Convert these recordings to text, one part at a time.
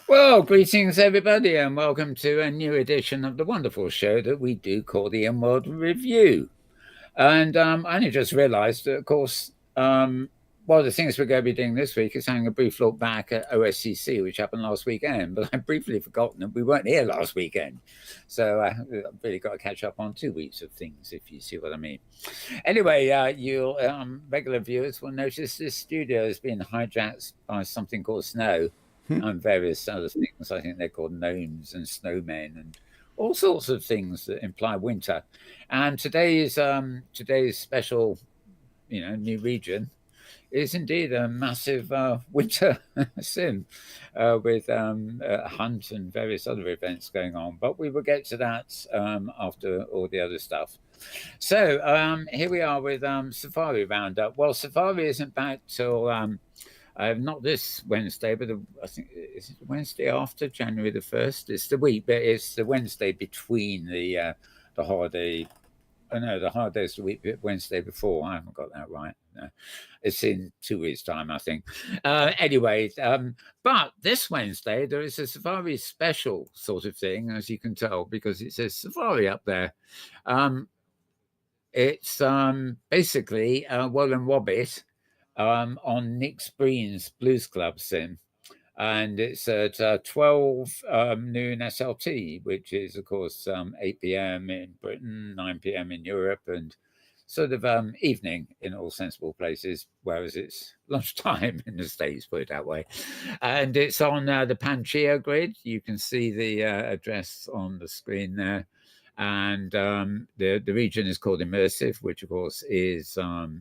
Well, greetings everybody, and welcome to a new edition of the wonderful show that we do call the Inworld Review. And I only just realised that, of course, one of the things we're going to be doing this week is having a brief look back at OSCC, which happened last weekend. But I've briefly forgotten that we weren't here last weekend. So I've really got to catch up on 2 weeks of things, if you see what I mean. Anyway, you regular viewers will notice this studio has been hijacked by something called snow and various other things. I think they're called gnomes and snowmen and all sorts of things that imply winter. And today's special, new region is indeed a massive winter sim with a hunt and various other events going on. But we will get to that after all the other stuff. So here we are with Safari Roundup. Well, Safari isn't back till not this Wednesday, but I think it's the Wednesday after January the 1st. It's the week, but it's the Wednesday between the holiday. Oh no, the holiday's the week Wednesday before. I haven't got that right. No. It's in 2 weeks' time, I think. Anyway, but this Wednesday there is a Safari special sort of thing, as you can tell, because it says Safari up there. It's basically Woollen Wobbit on Nick Breen's Blues Club sim. And it's at 12 noon SLT, which is, of course, 8 p.m. in Britain, 9 p.m. in Europe, and sort of evening in all sensible places, whereas it's lunchtime in the States, put it that way. And it's on the Pangaea grid. You can see the address on the screen there. And the region is called Immersive, which of course is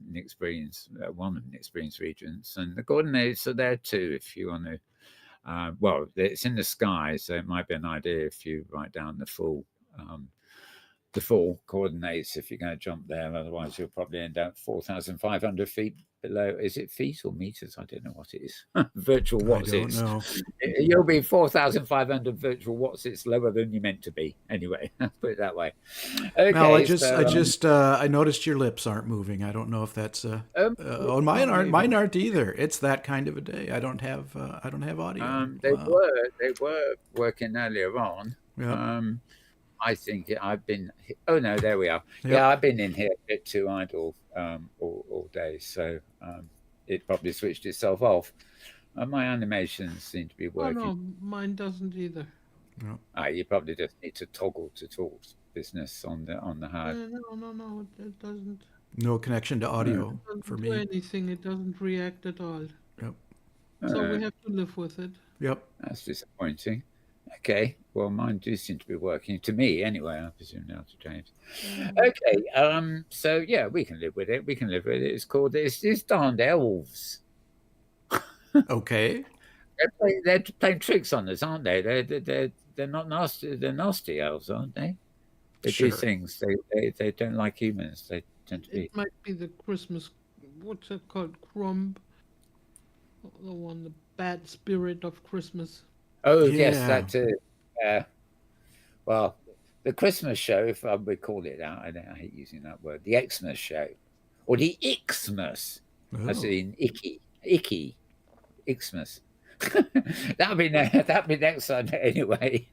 Nick Breen's one of Nick Breen's regions, and the coordinates are there too. If you want to, well, it's in the sky, so it might be an idea if you write down the full coordinates if you're going to jump there. Otherwise, you'll probably end up 4,500 feet below. Is it feet or meters? I don't know what it is. Virtual watts. I don't know. You'll be 4,500 virtual watts. It's lower than you meant to be. Anyway, put it that way. Okay, Mel, I noticed your lips aren't moving. I don't know if that's mine aren't either. It's that kind of a day. I don't have audio. They were working earlier on. Yeah. I think I've been. Oh no, there we are. Yep. Yeah, I've been in here a bit too idle all day, so it probably switched itself off. My animations seem to be working. Oh no, mine doesn't either. No. You probably just need to toggle to talk business on the HUD. No, it doesn't. No connection to audio for me. Do anything, it doesn't react at all. Yep. So we have to live with it. Yep. That's disappointing. Okay, well, mine do seem to be working to me anyway. I presume now to James. Okay, so yeah, we can live with it. It's called it's Darned Elves. Okay, they're playing tricks on us, aren't they? They're not nasty. They're nasty elves, aren't they? They do things. They don't like humans. They tend to be. It might be the Christmas. What's it called? Crumb. The bad spirit of Christmas. Oh, yes, that too. Well, the Christmas show, if I would call it that, I hate using that word, the Xmas show, or the Xmas, as in icky, Xmas. That'll be next Sunday anyway.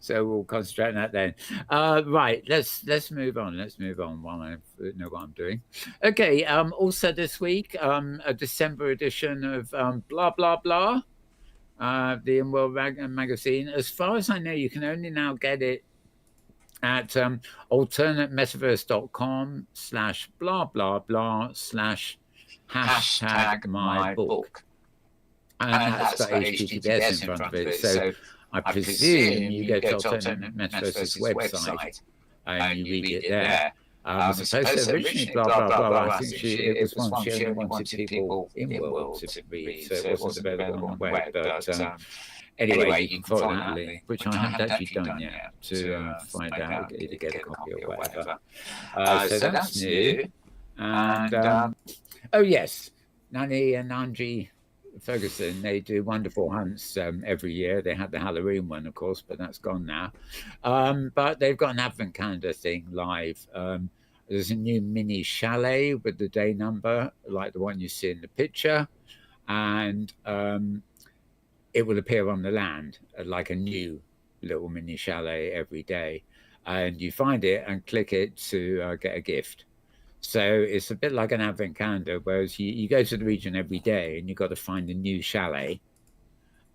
So we'll concentrate on that then. Right, let's move on. Let's move on while I know what I'm doing. Okay. Also this week, a December edition of Blah Blah Blah. The Inworld magazine. As far as I know, you can only now get it at alternatemetaverse.com/blah/blah/#mybook. And that's got HTTPS in front of it. So I presume you go to Alternate Metaverse's website and you read it there. I suppose originally blah blah blah. I think it was one she only wanted people in world to read, so it wasn't available on the web. But anyway, you can follow that link, which I haven't actually done yet, to find out to get a copy or whatever. So that's new. And oh yes, Nanny and Angie Ferguson, they do wonderful hunts every year. They had the Halloween one, of course, but that's gone now. But they've got an advent calendar thing live. There's a new mini chalet with the day number, like the one you see in the picture. And it will appear on the land like a new little mini chalet every day. And you find it and click it to get a gift. So it's a bit like an advent calendar, whereas you go to the region every day and you've got to find a new chalet.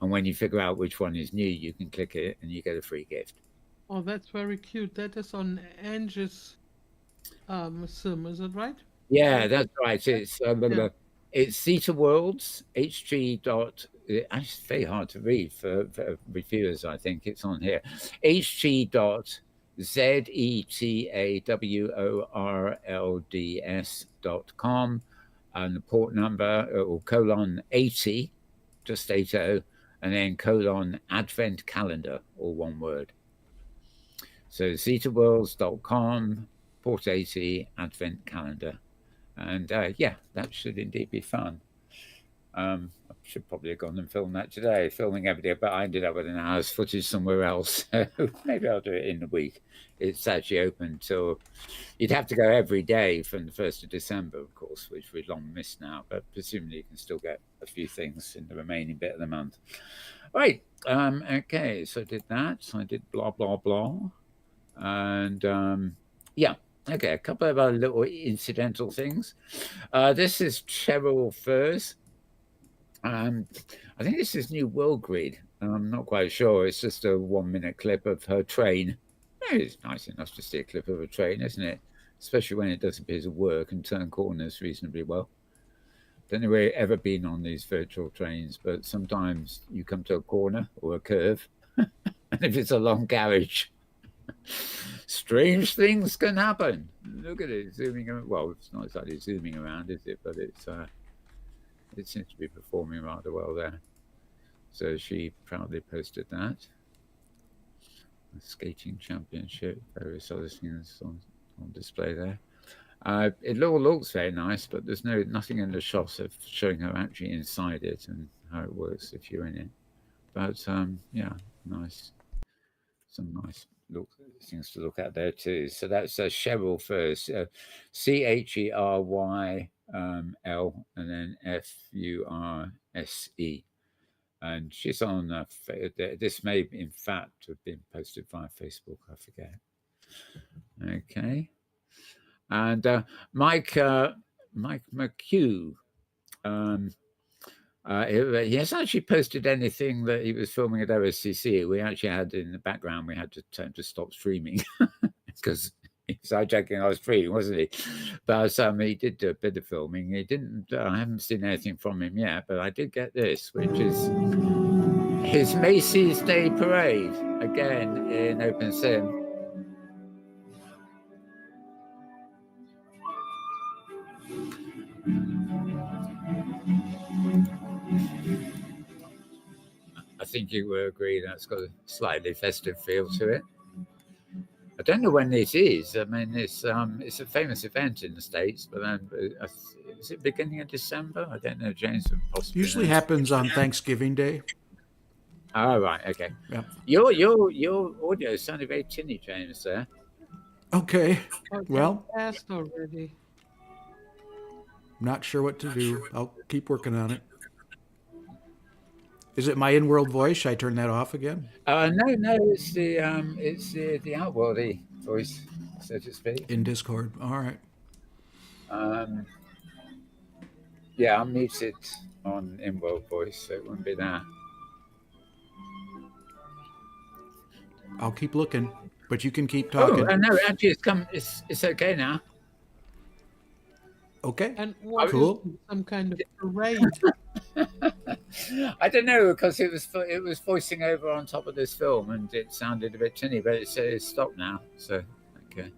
And when you figure out which one is new, you can click it and you get a free gift. Oh, that's very cute. That is on Angie's sim, is it right? Yeah, that's right. It's Zeta Worlds, HG dot. It's very hard to read for reviewers. I think it's on here. HG dot ZETAWORLDS.com, and the port number or :80, just 80, and then :advent calendar, all one word. So zetaworlds.com, port 80, advent calendar. And yeah, that should indeed be fun. I should probably have gone and filmed that today, filming every day, but I ended up with an hour's footage somewhere else. So maybe I'll do it in the week. It's actually open till, you'd have to go every day from the 1st of December, of course, which we've long missed now, but presumably you can still get a few things in the remaining bit of the month. Right. Okay, so I did that. So I did blah, blah, blah. And yeah. Okay, a couple of other little incidental things. This is Cheryl Furs. I think this is New World Grid. I'm not quite sure. It's just a 1-minute clip of her train. It's nice enough to see a clip of a train, isn't it? Especially when it does appear to work and turn corners reasonably well. Don't know where you've ever been on these virtual trains, but sometimes you come to a corner or a curve, and if it's a long carriage, strange things can happen. Look at it zooming around. Well, it's not exactly zooming around, is it? But it seems to be performing rather well there. So she proudly posted that. The skating championship, various other things on display there. It all looks very nice, but there's nothing in the shots of showing her actually inside it and how it works if you're in it. But yeah, nice. Some nice things to look at there too. So that's Cheryl Furs, CHERYL and then FURSE, and she's on. This may, in fact, have been posted via Facebook. I forget. Okay, and Mike McHugh. He hasn't actually posted anything that he was filming at OSCC. We actually had in the background, we had to tell him to stop streaming because he was hijacking our stream, wasn't he? But he did do a bit of filming. He didn't. I haven't seen anything from him yet, but I did get this, which is his Macy's Day Parade again in OpenSim. I think you will agree that's got a slightly festive feel to it. I don't know when this is. I mean, it's a famous event in the States, but then is it beginning of December? I don't know. James would possibly usually happens on Thanksgiving Day. Oh, right. Okay. Yeah. Your audio sounded very tinny, James. There. Okay. Well, passed already. Not sure what to do. I'll keep working on it. Is it my in-world voice? Should I turn that off again? No. It's the outworldy voice, so to speak. In Discord. All right. Yeah, I'll mute it on in-world voice, so it wouldn't be that. I'll keep looking, but you can keep talking. Oh, no, actually, it's okay now. Okay. And what cool. Is some kind of parade? I don't know, because it was voicing over on top of this film and it sounded a bit tinny, but it's stopped now. So okay.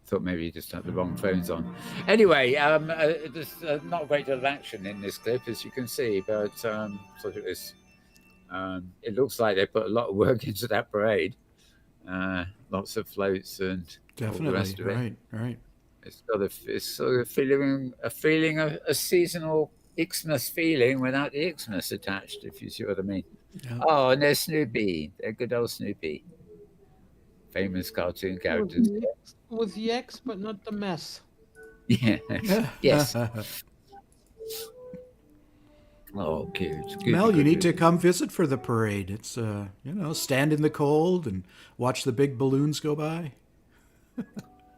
Thought maybe you just had the wrong phones on. Anyway, there's not a great deal of action in this clip, as you can see, but thought it was. It looks like they put a lot of work into that parade. Lots of floats and definitely all the rest of it. Right. It's got a sort of feeling of a seasonal Xmas feeling without the Xmas attached, if you see what I mean. Yeah. Oh, and there's Snoopy. They're good old Snoopy. Famous cartoon characters. With the X, but not the mess. Yeah. Yes. Oh, good, Mel, good, you good, need to good. come visit for the parade. It's stand in the cold and watch the big balloons go by.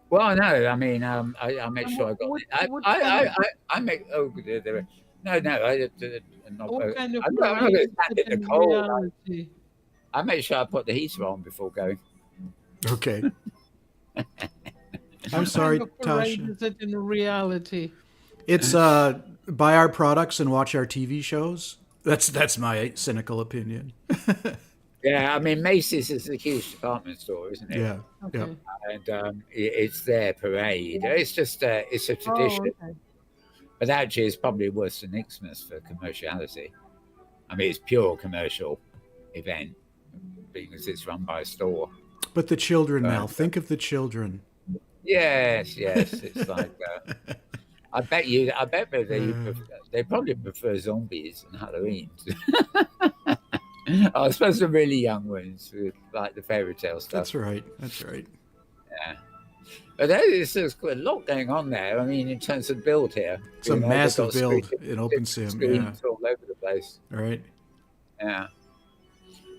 Well, no, I mean, I make And sure I got what it. I, what I, kind I, of I make. Oh, no, no, I'm not. what kind of I'm not going parade to is stand it in the in cold. reality? I make sure I put the heater on before going. Okay. I'm What kind sorry, of parade Tasha. is it in reality? It's buy our products and watch our TV shows. That's my cynical opinion. Yeah, I mean, Macy's is a huge department store, isn't it? Yeah. Yep. Okay. And it's their parade. It's a Oh, tradition, okay. but actually, it's probably worse than Xmas for commerciality. I mean, it's pure commercial event because it's run by a store. But the children, But Mel, think of the children. yes, yes, it's like I bet Uh, they probably prefer zombies and Halloween. I suppose the really young ones with like the fairy tale stuff. that's right. That's right. Yeah. But there's quite a lot going on there. I mean, in terms of build here, It's a they've massive got build in different OpenSim. Yeah. screens all over the place. All right. Yeah.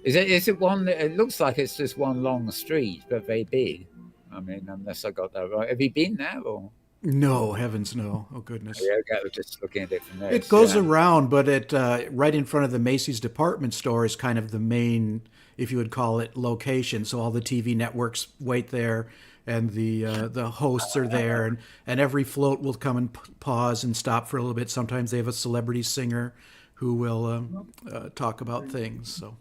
Is it one that it looks like it's just one long street, but very big? I mean, unless I got that right. Have you been there or? No, heavens no. Oh goodness. Yeah, okay, I was just looking at it from It this. goes Yeah. around, but it right in front of the Macy's department store is kind of the main, if you would call it, location. So all the TV networks wait there, and the hosts are there, and every float will come and pause and stop for a little bit. Sometimes they have a celebrity singer who will talk about things. So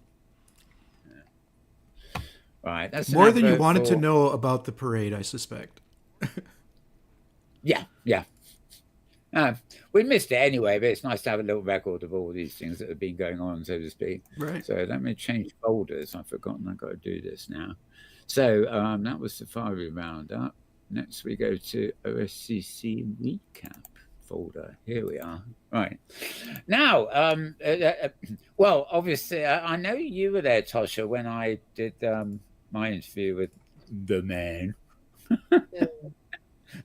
Right. That's an more than you advert wanted to for. know about the parade, I suspect. Yeah, yeah. We missed it anyway, but it's nice to have a little record of all these things that have been going on, so to speak. Right. So let me change folders. I've forgotten I've got to do this now. So that was Safari Roundup. Next we go to OSCC Recap folder. Here we are. Right. Now, well, obviously, I know you were there, Tosha, when I did my interview with the man. Yeah.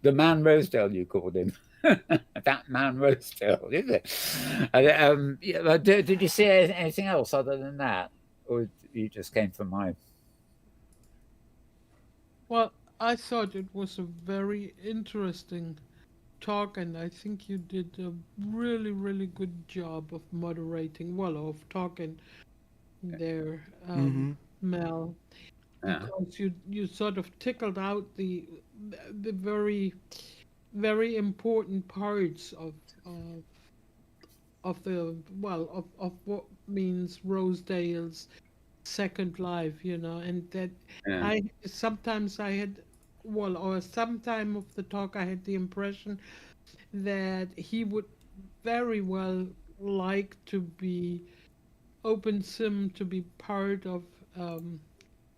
The man Rosedale, you called him. That man Rosedale, is it? Yeah, did you see anything else other than that? Or you just came from my. Well, I thought it was a very interesting talk, and I think you did a really, really good job of moderating, well, of talking there, Mm-hmm. Mel, Yeah. because you sort of tickled out the very, very important parts of the well of what means Rosedale's second life, and that Yeah. I had, well, or sometime of the talk I had the impression that he would very well like to be open sim to be part of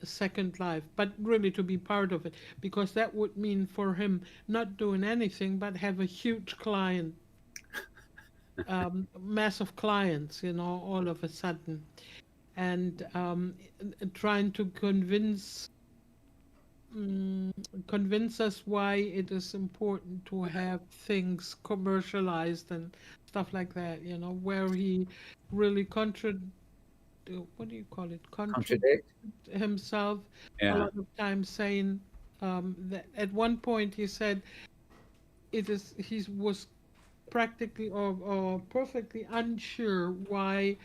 Second Life, but really to be part of it, because that would mean for him not doing anything but have a huge client, massive clients, all of a sudden, and trying to convince us why it is important to have things commercialized and stuff like that, where he really what do you call it? Contradict? Himself a Yeah. lot of times, saying that at one point he said he was practically or perfectly unsure why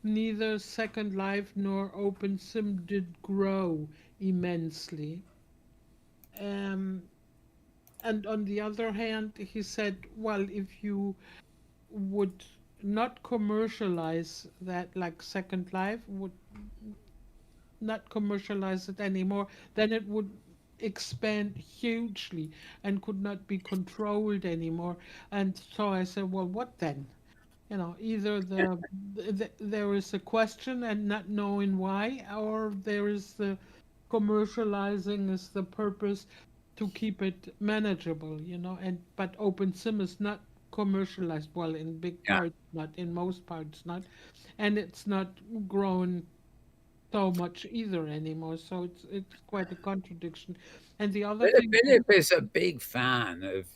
neither Second Life nor OpenSim did grow immensely. Um, and on the other hand, he said, well, if you would not commercialize that, like Second Life would not commercialize it anymore, then it would expand hugely and could not be controlled anymore. And so I said, well, what then? Either there is a question and not knowing why, or there is the commercializing is the purpose to keep it manageable, and but OpenSim is not commercialized, well, in big Yeah. parts not, in most parts not, and it's not grown so much either anymore. So it's quite a contradiction. And the other thing, Philip is a big fan of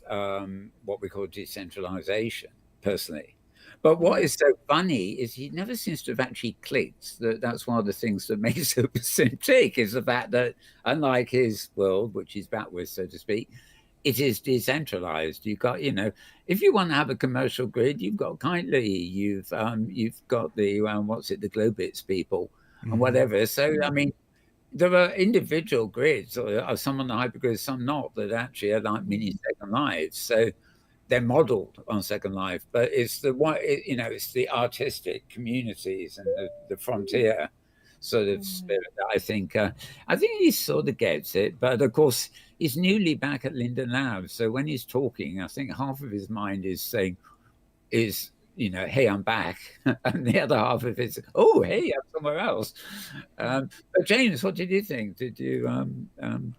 what we call decentralization, personally. But what is so funny is he never seems to have actually clicked. That's one of the things that makes Sim tick, is the fact that, unlike his world, which is backwards, so to speak, it is decentralized. You've got, if you want to have a commercial grid, you've got Kindly, you've got the the Globits people and Mm-hmm. whatever. So I mean, there are individual grids, or some on the hypergrid, some not, that actually are like mini Second Lives. So they're modeled on Second Life, but it's the one, it's the artistic communities and the frontier sort of spirit that I think he sort of gets it. But of course, he's newly back at Linden Labs, so when he's talking, I think half of his mind is saying, hey, I'm back, and the other half of it's, oh, hey, I'm somewhere else. But James, what did you think? Did you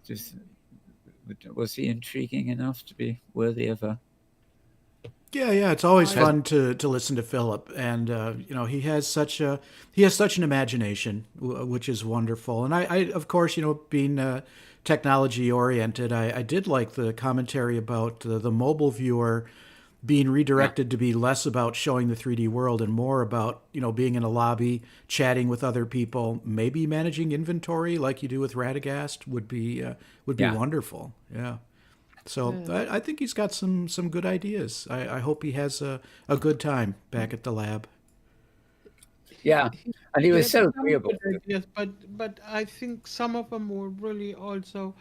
just was he intriguing enough to be worthy of a? Yeah. It's always I fun to listen to Philip, and he has such an imagination, which is wonderful. And I of course, being technology oriented, I did like the commentary about the mobile viewer being Yeah, redirected to be less about showing the 3D world and more about being in a lobby, chatting with other people, maybe managing inventory like you do with Radagast would be yeah. wonderful. Yeah. So yeah. I think he's got some good ideas. I hope he has a good time back at the lab. Yeah, He and he he was had so some agreeable. good ideas, but I think some of them were really also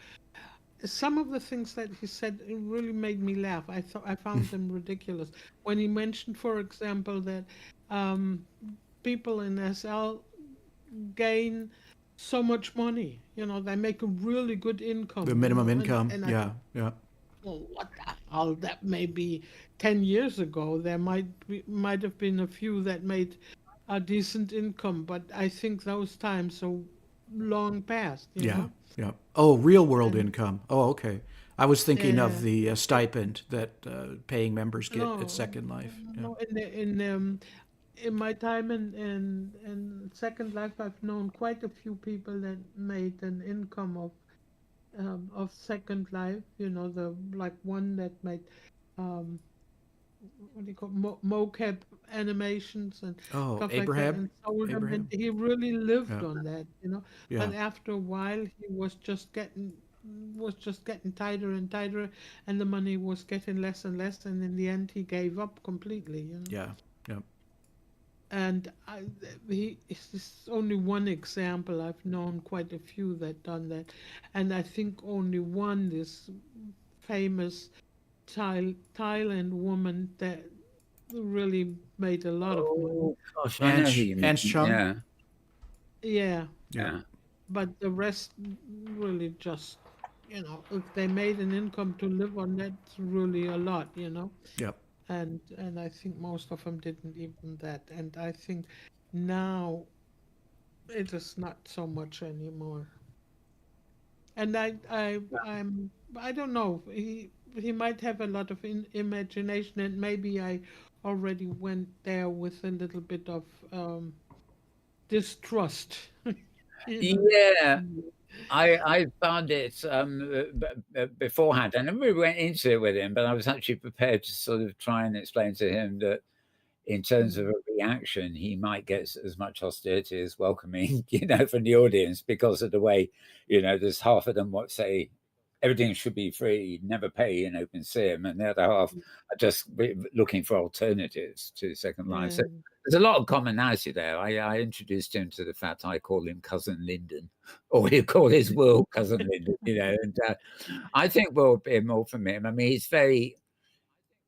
some of the things that he said really made me laugh. I found them ridiculous when he mentioned, for example, that um, people in SL gain so much money. They make a really good The income. minimum And income. and I Yeah, thought, yeah, well, what the hell? That may be 10 years ago. There might have been a few that made a decent income, but I think those times are long past. yeah, yeah. Oh, real world And income. Oh, okay. I was thinking of uh, the stipend that paying members get at no, Second Life. Yeah. no. In my time in Second Life, I've known quite a few people that made an income of Second Life. The like one that made um, what do you call mocap animations and Oh, stuff like that, Abraham. and sold them, and Abraham. he really lived Yeah, on that. yeah, But after a while, he was just getting tighter and tighter, and the money was getting less and less, and in the end, he gave up completely. yeah, yeah. And it's only one example. I've known quite a few that done that, and I think only one, this famous Thailand woman that really made a lot of money. Oh gosh, I know who you mean. Ants Chung. Yeah, Yeah, Yeah, yeah, but the rest really just, if they made an income to live on, that's really a lot. yeah. And I think most of them didn't even that. And I think now it is not so much anymore. And I don't know. He might have a lot of imagination, and maybe I already went there with a little bit of distrust. you know. yeah. I found it beforehand. I never went into it with him, but I was actually prepared to sort of try and explain to him that in terms of Mm, a reaction, he might get as much hostility as welcoming, from the audience because of the way, there's half of them what say everything should be free, never pay in open sim, and the other half are just looking for alternatives to Second Life. So and there's a lot of commonality there. I introduced him to the fact I call him Cousin Lyndon, or he'll call his world Cousin Lyndon, and I think we'll be more from him. I mean, he's very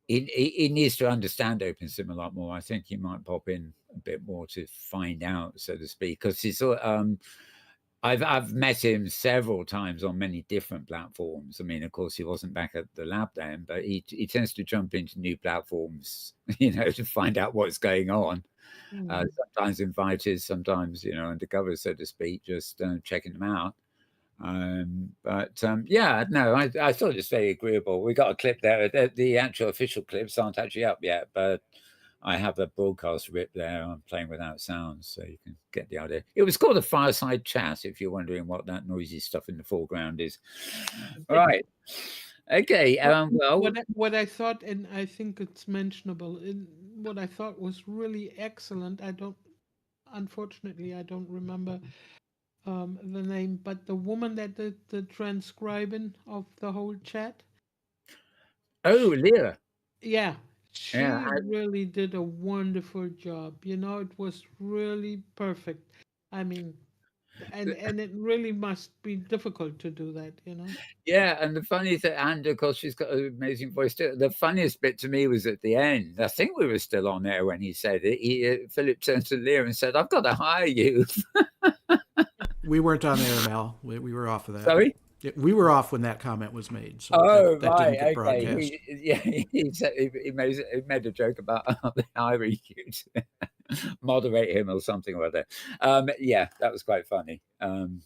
he needs to understand OpenSim a lot more. I think he might pop in a bit more to find out, so to speak, because he's I've met him several times on many different platforms. I mean, of course, he wasn't back at the lab then, but he tends to jump into new platforms, to find out what's going on. mm, Sometimes invited, sometimes undercover, so to speak, just checking them out. But yeah, no, I thought it's very agreeable. We got a clip there. The actual official clips aren't actually up yet, but I have a broadcast rip there. I'm playing without sound, so you can get the idea. It was called a fireside chat, if you're wondering what that noisy stuff in the foreground is. All right. Okay. what Well, what I thought, and I think it's mentionable. what I thought was really excellent. Unfortunately, I don't remember the name, but the woman that did the transcribing of the whole chat, Oh, Leah. yeah, Yeah, she really did a wonderful job. It was really perfect. I mean, and it really must be difficult to do that. yeah, and the funny thing, and of course she's got an amazing voice too. The funniest bit to me was at the end. I think we were still on air when he said it. Philip turned to Leah and said, "I've got to hire you." We weren't on there, Mel. We were off of that. Sorry. We were off when that comment was made, so Oh that didn't get right, okay. broadcast. He made a joke about hiring you to moderate him or something or other. Yeah, that was quite funny.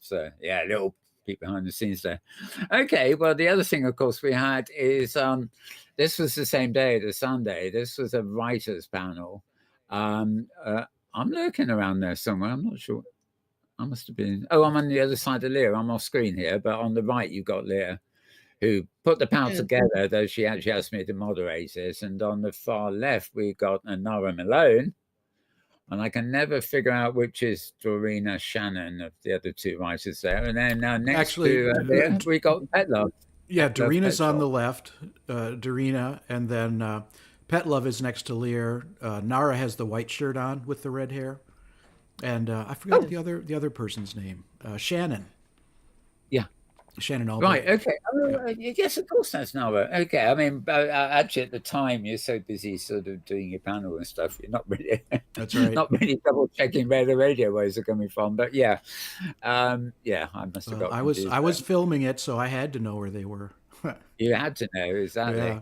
So yeah, a little peek behind the scenes there. Okay, well the other thing, of course, we had is this was the same day, the Sunday. This was a writers' panel. I'm lurking around there somewhere. I'm not sure. I must have been. Oh, I'm on the other side of Leah. I'm off screen here, but on the right you've got Leah, who put the panel Yeah. together, though she actually asked me to moderate it. And on the far left, we got Nara Malone. And I can never figure out which is Dorina Shannon of the other two writers there. And then next Actually, to Leah, we got Petlove. Yeah, Petlove, Dorina's on Petrov. the left, Dorina, and then Petlove is next to Lear. Nara has the white shirt on with the red hair, and I forgot the other person's name. Shannon. Yeah. Shannon Right. Albright. Okay. Oh, yes, of course, that's Nara. Okay. I mean, actually, at the time, you're so busy sort of doing your panel and stuff, you're not really, That's right. not really double checking where the radio waves are coming from. But yeah, yeah, I must have got. I was filming it, so I had to know where they were. You had to know exactly.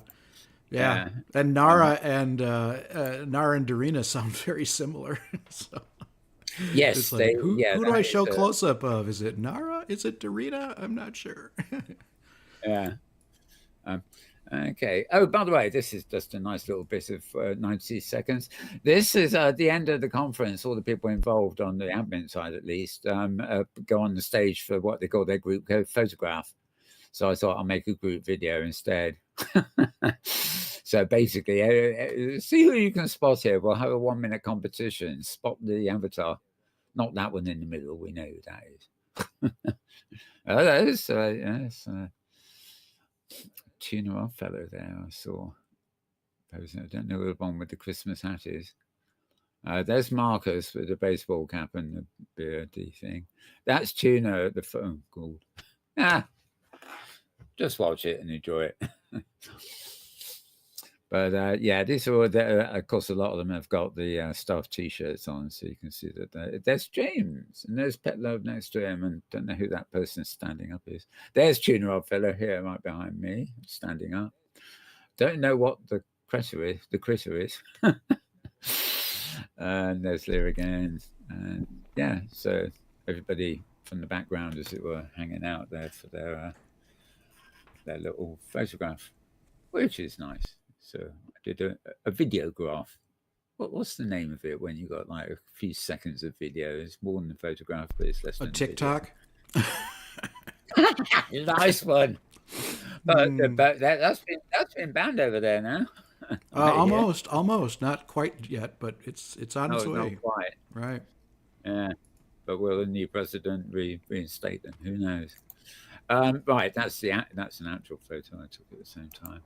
Yeah. And Nara and Dorina sound very similar. So Yes, it's like, who do I show is, close up of? Is it Nara? Is it Dorina? I'm not sure. Yeah. Okay. Oh, by the way, this is just a nice little bit of 90 seconds. This is the end of the conference. All the people involved on the admin side, at least, go on the stage for what they call their group photograph. So I thought I'll make a group video instead. So basically, see who you can spot here. We'll have a 1-minute competition. Spot the avatar. Not that one in the middle. We know who that is. That is, yes. Tuna off fellow there, I saw. I don't know who the one with the Christmas hat is. There's Marcus with the baseball cap and the beardy thing. That's Tuna at the phone call. Just watch it and enjoy it. But yeah, these are of course, a lot of them have got the staff T-shirts on, so you can see that there's James and there's Petlove next to him, and don't know who that person standing up is. There's Tuna Oddfellow here, right behind me, standing up. Don't know what the critter is. And there's Lear again, and yeah, so everybody from the background, as it were, hanging out there for their little photograph, which is nice. So I did a videograph. What's the name of it when you got like a few seconds of video? It's more than a photograph, but it's less than a TikTok. Nice one. But that's been banned over there now. Almost, not quite yet, but it's on its way. Not quite. Right. Yeah, but will the new president reinstate them? Who knows? Right, that's an actual photo I took at the same time.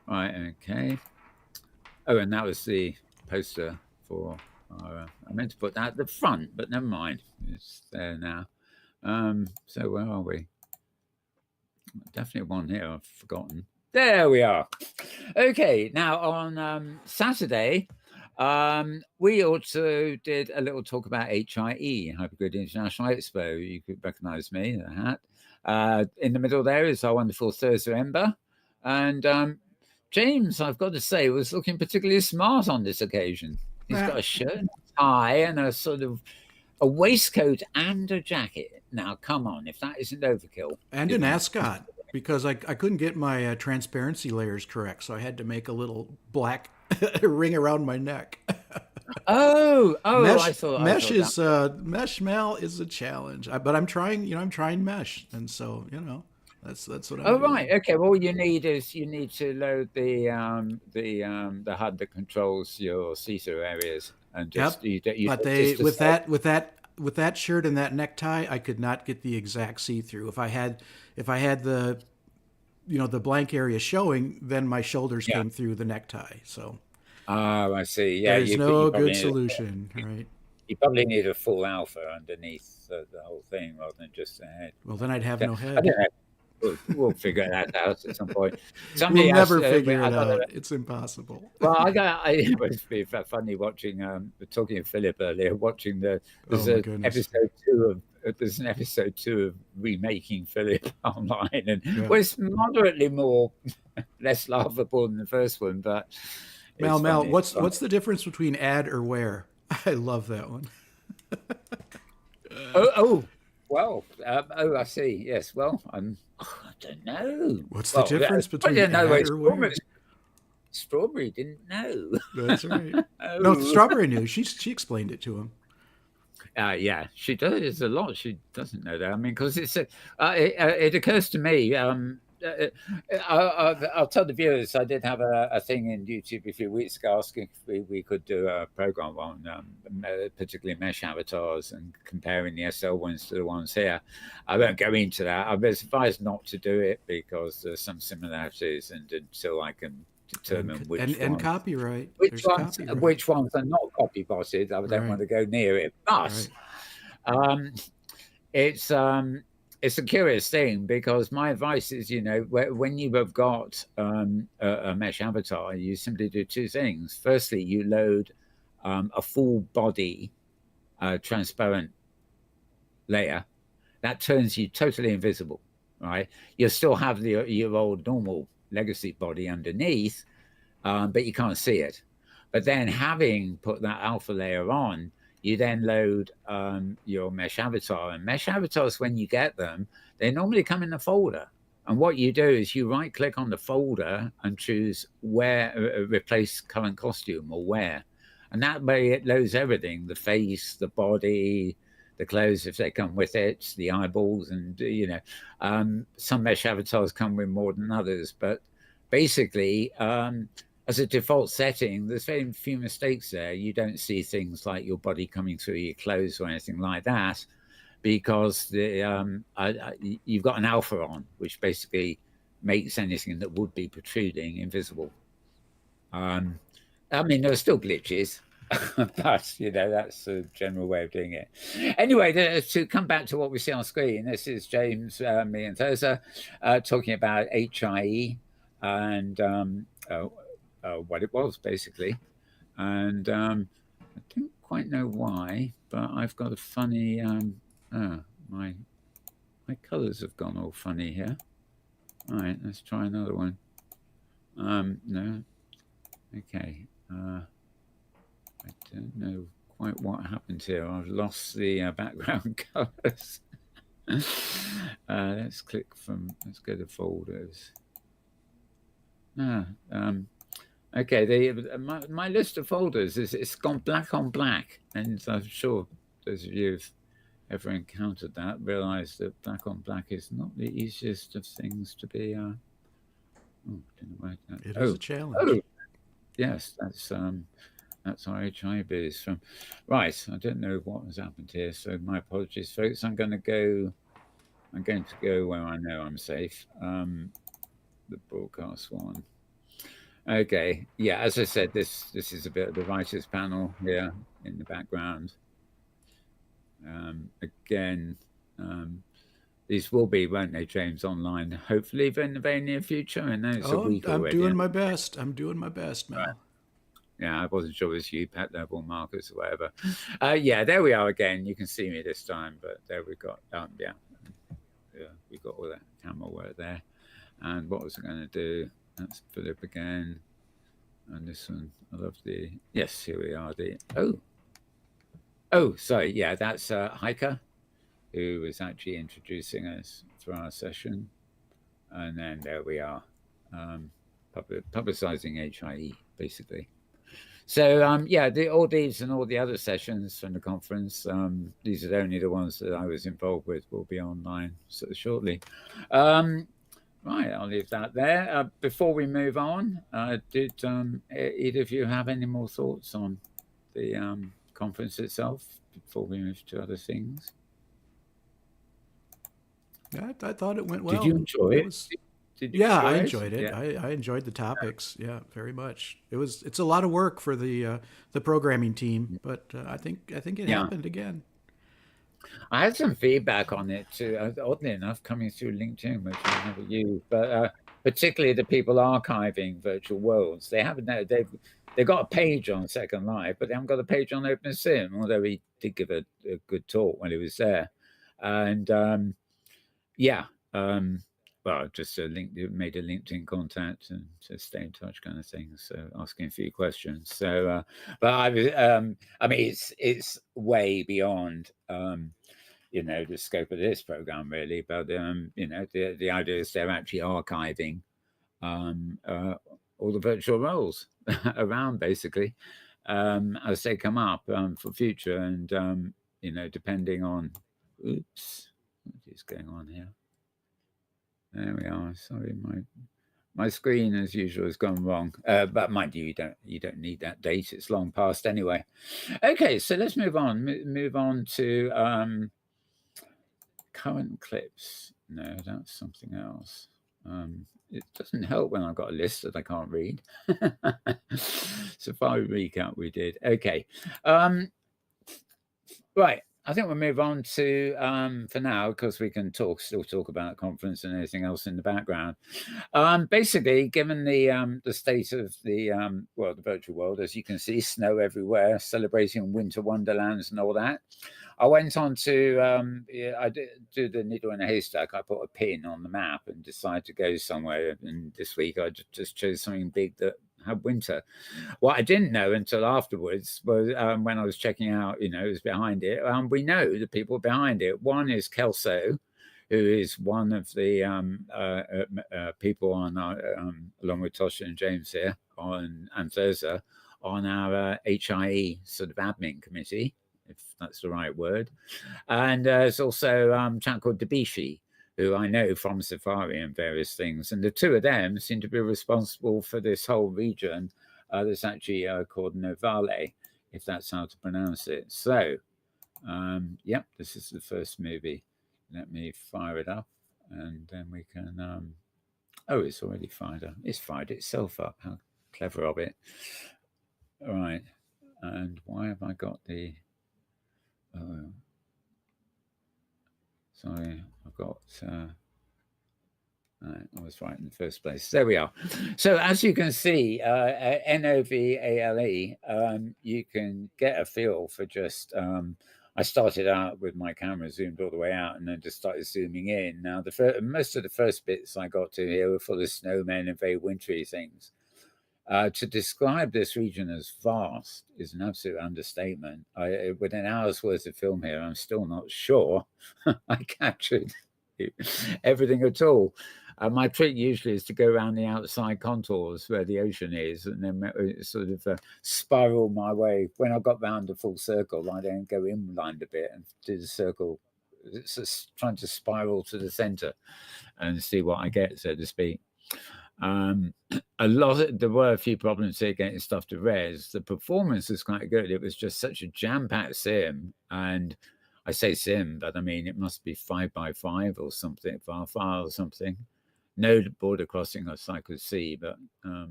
Right, okay. Oh, and that was the poster for I meant to put that at the front, but never mind. It's there now. So where are we? Definitely one here I've forgotten. There we are. Okay, now on Saturday, we also did a little talk about HIE, Hypergrid International Expo. You could recognize me, the hat. In the middle there is our wonderful Thursday Ember. And James, I've got to say, was looking particularly smart on this occasion. He's got a shirt and tie and a sort of a waistcoat and a jacket. Now, come on, if that isn't overkill. And an ascot, because I couldn't get my transparency layers correct, so I had to make a little black ring around my neck. I thought mesh Mel is a challenge, but I'm trying mesh, and so That's what I'm Oh right, doing. okay. Well, you need to load the HUD that controls your see-through areas, and just Yep. you But they just decide. with that shirt and that necktie, I could not get the exact see through. If I had the the blank area showing, then my shoulders Yeah. came through the necktie. So Oh, I see. Yeah, there's you no probably good need, solution, right? you probably need a full alpha underneath the whole thing rather than just a head. Well, then I'd have no I head. don't know. We'll figure that out at some point. We'll Somebody asked. never figure I it got. out. It's impossible. Well, it was be funny watching. Talking to Philip earlier, watching Oh there's my a goodness. episode 2 of there's an episode 2 of remaking Philip online, and Yeah. well, it's moderately more less laughable than the first one, but it's Mel, funny. It's funny. what's the difference between add or where? I love that one. Oh, well, I see. Yes, well, I don't know. What's the Well, difference put it between another way, add or where? Strawberry didn't know. That's right. No, Oh. Strawberry knew. She explained it to him. Yeah, she does. There's a lot she doesn't know that. I mean, because it occurs to me. I'll tell the viewers I did have a thing in YouTube a few weeks ago asking if we could do a program on particularly mesh avatars and comparing the SL ones to the ones here. I won't go into that. I was advised not to do it because there's some similarities, and until I can determine And copyright. There's copyright. which ones are not copy botted. I don't Right. want to go near it, but Right. um, it's a curious thing because my advice is, when you have got a mesh avatar, you simply do two things. Firstly, you load a full body transparent layer that turns you totally invisible. Right, you'll still have your old normal legacy body underneath, but you can't see it. But then, having put that alpha layer on, you then load your mesh avatar. And mesh avatars, when you get them, they normally come in a folder. And what you do is you right click on the folder and choose where replace current costume or where. And that way it loads everything: the face, the body, the clothes if they come with it, the eyeballs, and some mesh avatars come with more than others. But basically, as a default setting, there's very few mistakes there. You don't see things like your body coming through your clothes or anything like that, because you've got an alpha on, which basically makes anything that would be protruding invisible. I mean, there are still glitches, but that's a general way of doing it. Anyway, to come back to what we see on screen, this is James, me, and Tosha talking about HIE and what it was basically, and I don't quite know why, but I've got a funny. My colours have gone all funny here. All right, let's try another one. No, okay. I don't know quite what happened here. I've lost the background colours. Let's go to folders. Okay, my list of folders it's gone black on black, and I'm sure those of you who've ever encountered that realize that black on black is not the easiest of things to be. Didn't write that. It is a challenge. Oh, yes, that's our HI biz from. Right, I don't know what has happened here, so my apologies, folks. I'm going to go where I know I'm safe. The broadcast one. Okay, yeah. As I said, this is a bit of the writers' panel here in the background. Again, these will be, won't they, James, online? Hopefully, in the very near future. I know it's a week I'm already. doing my best. I'm doing my best, Mel. Right. Yeah, I wasn't sure it was you, Pet Level Marcus, or whatever. Yeah, there we are again. You can see me this time, but there we got. Yeah, we got all that camera work there. And what was I going to do? That's Philip again. And this one, I love the. Yes, here we are. Sorry. Yeah, that's Hiker, who was actually introducing us through our session. And then there we are, publicizing HIE, basically. So yeah, all these and all the other sessions from the conference, these are only the ones that I was involved with, will be online sort of shortly. Right, I'll leave that there. Before we move on, did either of you have any more thoughts on the conference itself before we move to other things? Yeah, I thought it went Did you well. enjoy It it? was. Did you Yeah, I enjoy it? enjoyed it. Yeah. I enjoyed the topics. Yeah, very much. It's a lot of work for the programming team, but I think it Yeah. happened again. I had some feedback on it too, oddly enough, coming through LinkedIn, which I never use, but particularly the people archiving virtual worlds. They haven't, they've got a page on Second Life, but they haven't got a page on OpenSim, although he did give a good talk when he was there. And yeah, well, just made a LinkedIn contact and to stay in touch, kind of thing. So asking a few questions. So, but I was, I mean, it's way beyond, the scope of this program, really. But the idea is they're actually archiving all the virtual roles around, basically, as they come up for future, and depending on, oops, what is going on here? There we are. Sorry, my screen, as usual, has gone wrong. But mind you, you don't need that date. It's long past anyway. Okay, so let's move on. Move on to current clips. No, that's something else. It doesn't help when I've got a list that I can't read. Safari recap we did. Okay. Right. I think we'll move on to for now, because we can still talk about conference and anything else in the background. Basically, given the state of the virtual world, as you can see, snow everywhere, celebrating winter wonderlands and all that. I went on to I did do the needle in a haystack. I put a pin on the map and decided to go somewhere. And this week I just chose something big that had winter. What I didn't know until afterwards was when I was checking out, who's behind it. We know the people behind it. One is Kelso, who is one of the people on along with Tosha and James here and Thursday on our HIE sort of admin committee, if that's the right word. And there's also a chap called Debishi, who I know from Safari and various things. And the two of them seem to be responsible for this whole region that's actually called Novale, if that's how to pronounce it. So, yep, this is the first movie. Let me fire it up, and then we can... oh, it's already fired up. It's fired itself up. How clever of it. All right. And why have I got the... sorry, I've got... I was right in the first place. There we are. So as you can see, Novale, you can get a feel for just... I started out with my camera zoomed all the way out and then just started zooming in. Now, most of the first bits I got to here were full of snowmen and very wintry things. To describe this region as vast is an absolute understatement. With an hour's worth of film here, I'm still not sure I captured everything at all. My trick usually is to go around the outside contours where the ocean is and then sort of spiral my way. When I got round the full circle, I then go inland a bit and do the circle. It's just trying to spiral to the center and see what I get, so to speak. There were a few problems here getting stuff to res. The performance was quite good. It was just such a jam-packed sim, and I say sim, but I mean it must be 5x5 or something, far or something. No border crossing as I could see, but a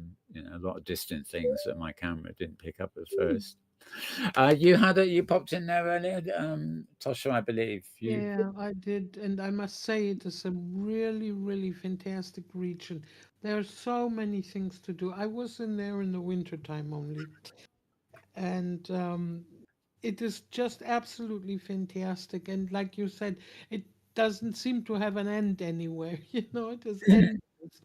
lot of distant things that my camera didn't pick up at first. You popped in there earlier, Tosha, I believe. Yeah, I did, and I must say it is a really, really fantastic region. There are so many things to do. I was in there in the winter time only, and it is just absolutely fantastic. And like you said, it doesn't seem to have an end anywhere. It is endless,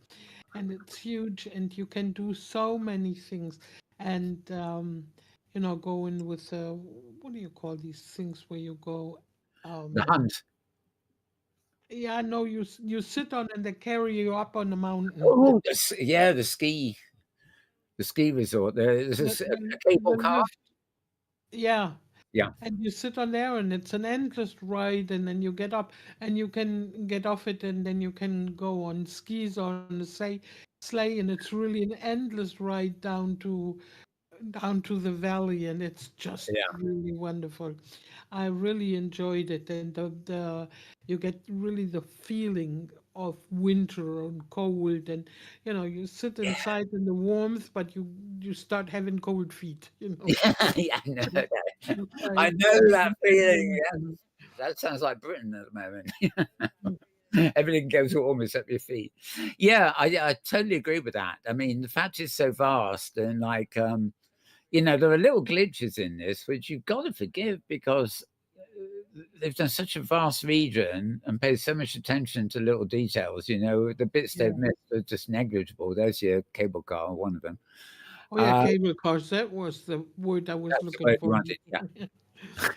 and it's huge, and you can do so many things. And go in with what do you call these things where you go? The hunt. Yeah, no, you sit on and they carry you up on the mountain. Oh, the ski the ski resort. There's the, a the, cable the car. lift. Yeah. Yeah. And you sit on there, and it's an endless ride, and then you get up, and you can get off it, and then you can go on skis on a sleigh, and it's really an endless ride down to the valley, and it's just Yeah. really wonderful. I really enjoyed it, and the you get really the feeling of winter and cold, and you sit inside in the warmth, but you start having cold feet. Yeah, I know that. It's I like know that feeling. winter. Yeah. That sounds like Britain at the moment. Everything goes warm except your feet. Yeah, I totally agree with that. I mean, the fact is so vast, and like there are little glitches in this which you've got to forgive because they've done such a vast region and paid so much attention to little details. The bits they've Yeah. missed are just negligible. There's your cable car, one of them. Oh yeah, Uh, cable cars. That was the word I was that's the looking word you for. wanted. Yeah.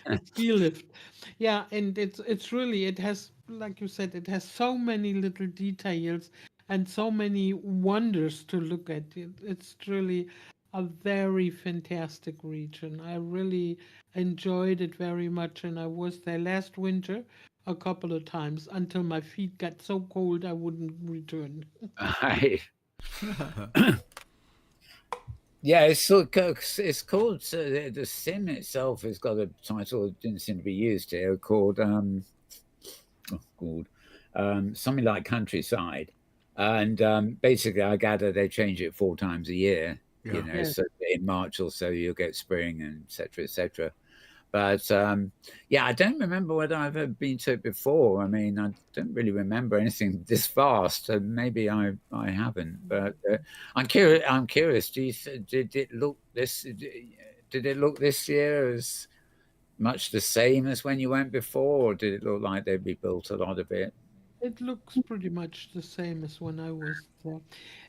The ski lift. Yeah, and it's really, it has, like you said, it has so many little details and so many wonders to look at. It's really a very fantastic region. I really enjoyed it very much, and I was there last winter a couple of times until my feet got so cold I wouldn't return. Right. Yeah, it's called the sim itself has got a title that didn't seem to be used here called something like Countryside, and basically I gather they change it 4 times a year. Yeah. Yes. So in March or so you'll get spring and etc. etc. But yeah, I don't remember whether I've ever been to it before. I mean, I don't really remember anything this fast. So maybe I haven't. But I'm curious. I'm curious. Did it look this? Did it look this year as much the same as when you went before, or did it look like they rebuilt a lot of it? It looks pretty much the same as when I was there.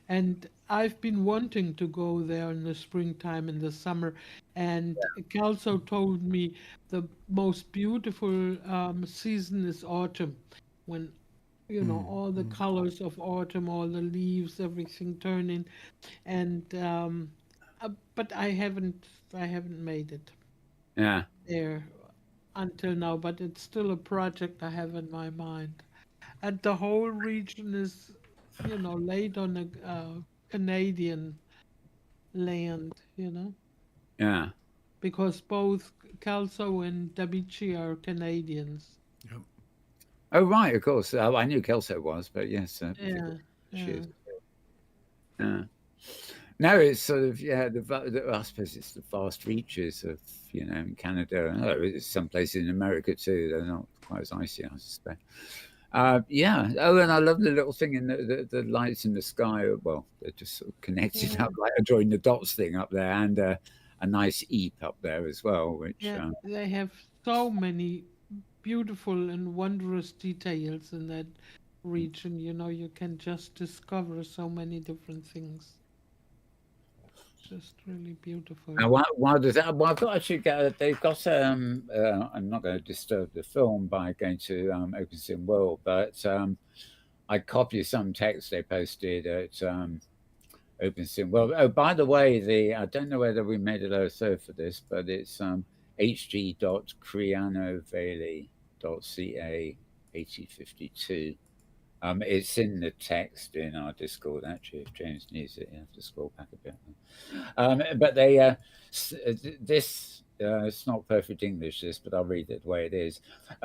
And I've been wanting to go there in the springtime, in the summer. And Kelso told me the most beautiful season is autumn, when all the colors of autumn, all the leaves, everything turning. And but I haven't made it Yeah. there until now. But it's still a project I have in my mind. And the whole region is, laid on a Canadian land, Yeah. because both Kelso and Dabichi are Canadians. Yep. Oh right, of course. I knew Kelso was, but yes, Yeah, she yeah, is. Yeah. No, it's sort of I suppose it's the fast reaches of in Canada. Oh, it's some places in America too. They're not quite as icy, I suspect. Yeah. Oh, and I love the little thing in the lights in the sky. Well, they're just sort of connected yeah, up, like drawing the dots thing up there, and a nice eep up there as well. Which yeah. They have so many beautiful and wondrous details in that region. You can just discover so many different things. Just really beautiful. and why does that? Well, I've got actually got they've got. I'm not going to disturb the film by going to Open World, but I copied some text they posted at OpenSim. Well, oh, by the way, I don't know whether we made it also for this, but it's hg.crianovale.ca 8052. It's in the text in our Discord. Actually, if James needs it, you have to scroll back a bit. But this it's not perfect English, this, but I'll read it the way it is.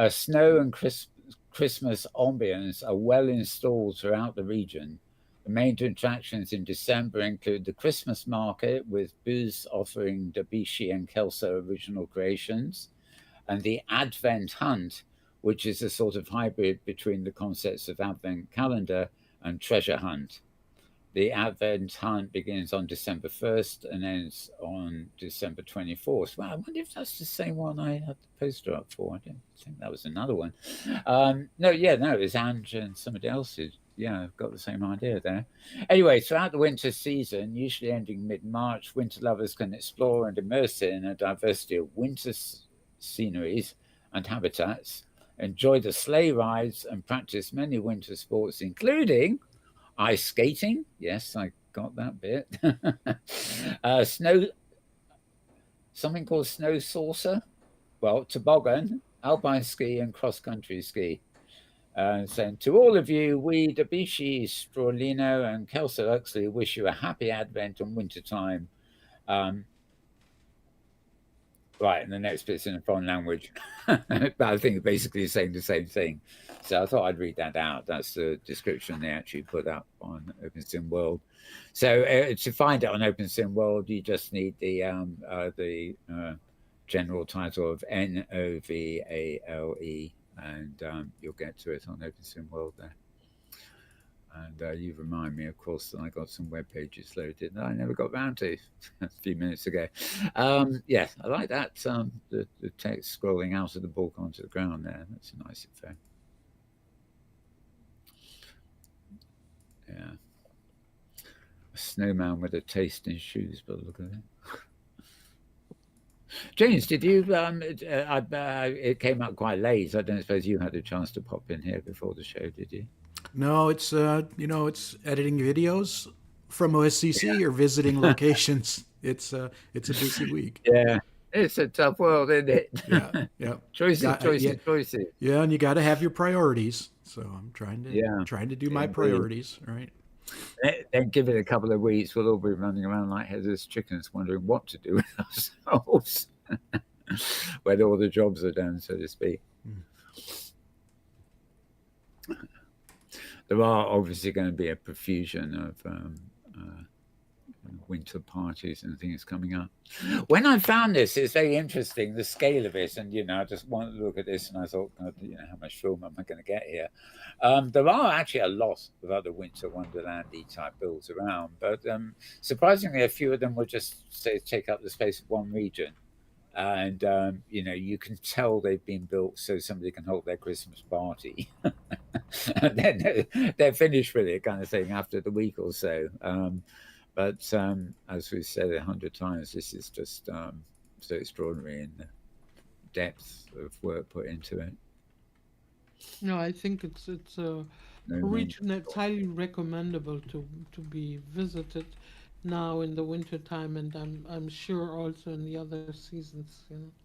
Snow and Christmas ambience are well installed throughout the region. The main attractions in December include the Christmas market with booths offering Dabishi and Kelso original creations, and the Advent Hunt, which is a sort of hybrid between the concepts of Advent calendar and treasure hunt. The Advent Hunt begins on December 1st and ends on December 24th. Well, I wonder if that's the same one I had the poster up for. I don't think that was another one. No, it's Ange and somebody else's. Yeah, I've got the same idea there. Anyway, throughout the winter season, usually ending mid-March, winter lovers can explore and immerse in a diversity of winter sceneries and habitats, enjoy the sleigh rides, and practice many winter sports, including ice skating. Yes, I got that bit. Snow, something called snow saucer. Well, toboggan, alpine ski, and cross country ski. Saying to all of you, we, Dabishi, Strawlino, and Kelsa Huxley, wish you a happy Advent and winter time. Right, and the next bit's in a foreign language. But I think it's basically saying the same thing. So I thought I'd read that out. That's the description they actually put up on OpenSim World. So to find it on OpenSim World, you just need the general title of NOVALE, and you'll get to it on OpenSim World there. And you remind me, of course, that I got some web pages loaded that I never got round to a few minutes ago. Yeah, I like that. The text scrolling out of the book onto the ground there. That's a nice effect. Yeah. A snowman with a taste in shoes, but look at it. James, did you? It came out quite late. I don't suppose you had a chance to pop in here before the show, did you? No, it's it's editing videos from OSCC or visiting locations. It's a busy week. Yeah, it's a tough world, isn't it? Yeah, yeah. Choices. Yeah, and you got to have your priorities. So I'm trying to do my priorities, right? Then give it a couple of weeks, we'll all be running around like headless chickens, wondering what to do with ourselves, when all the jobs are done, so to speak. There are obviously going to be a profusion of winter parties and things coming up. When I found this, it's very interesting, the scale of it. And, I just wanted to look at this and I thought, God, how much film am I going to get here? There are actually a lot of other winter wonderlandy type builds around, but surprisingly, a few of them will just say take up the space of one region. And, you can tell they've been built so somebody can hold their Christmas party. And then they're finished with it, kind of thing, after the week or so. But as we've said 100 times, this is just so extraordinary in the depth of work put into it. No, I think it's a region that's highly recommendable to be visited now in the winter time, and I'm sure also in the other seasons.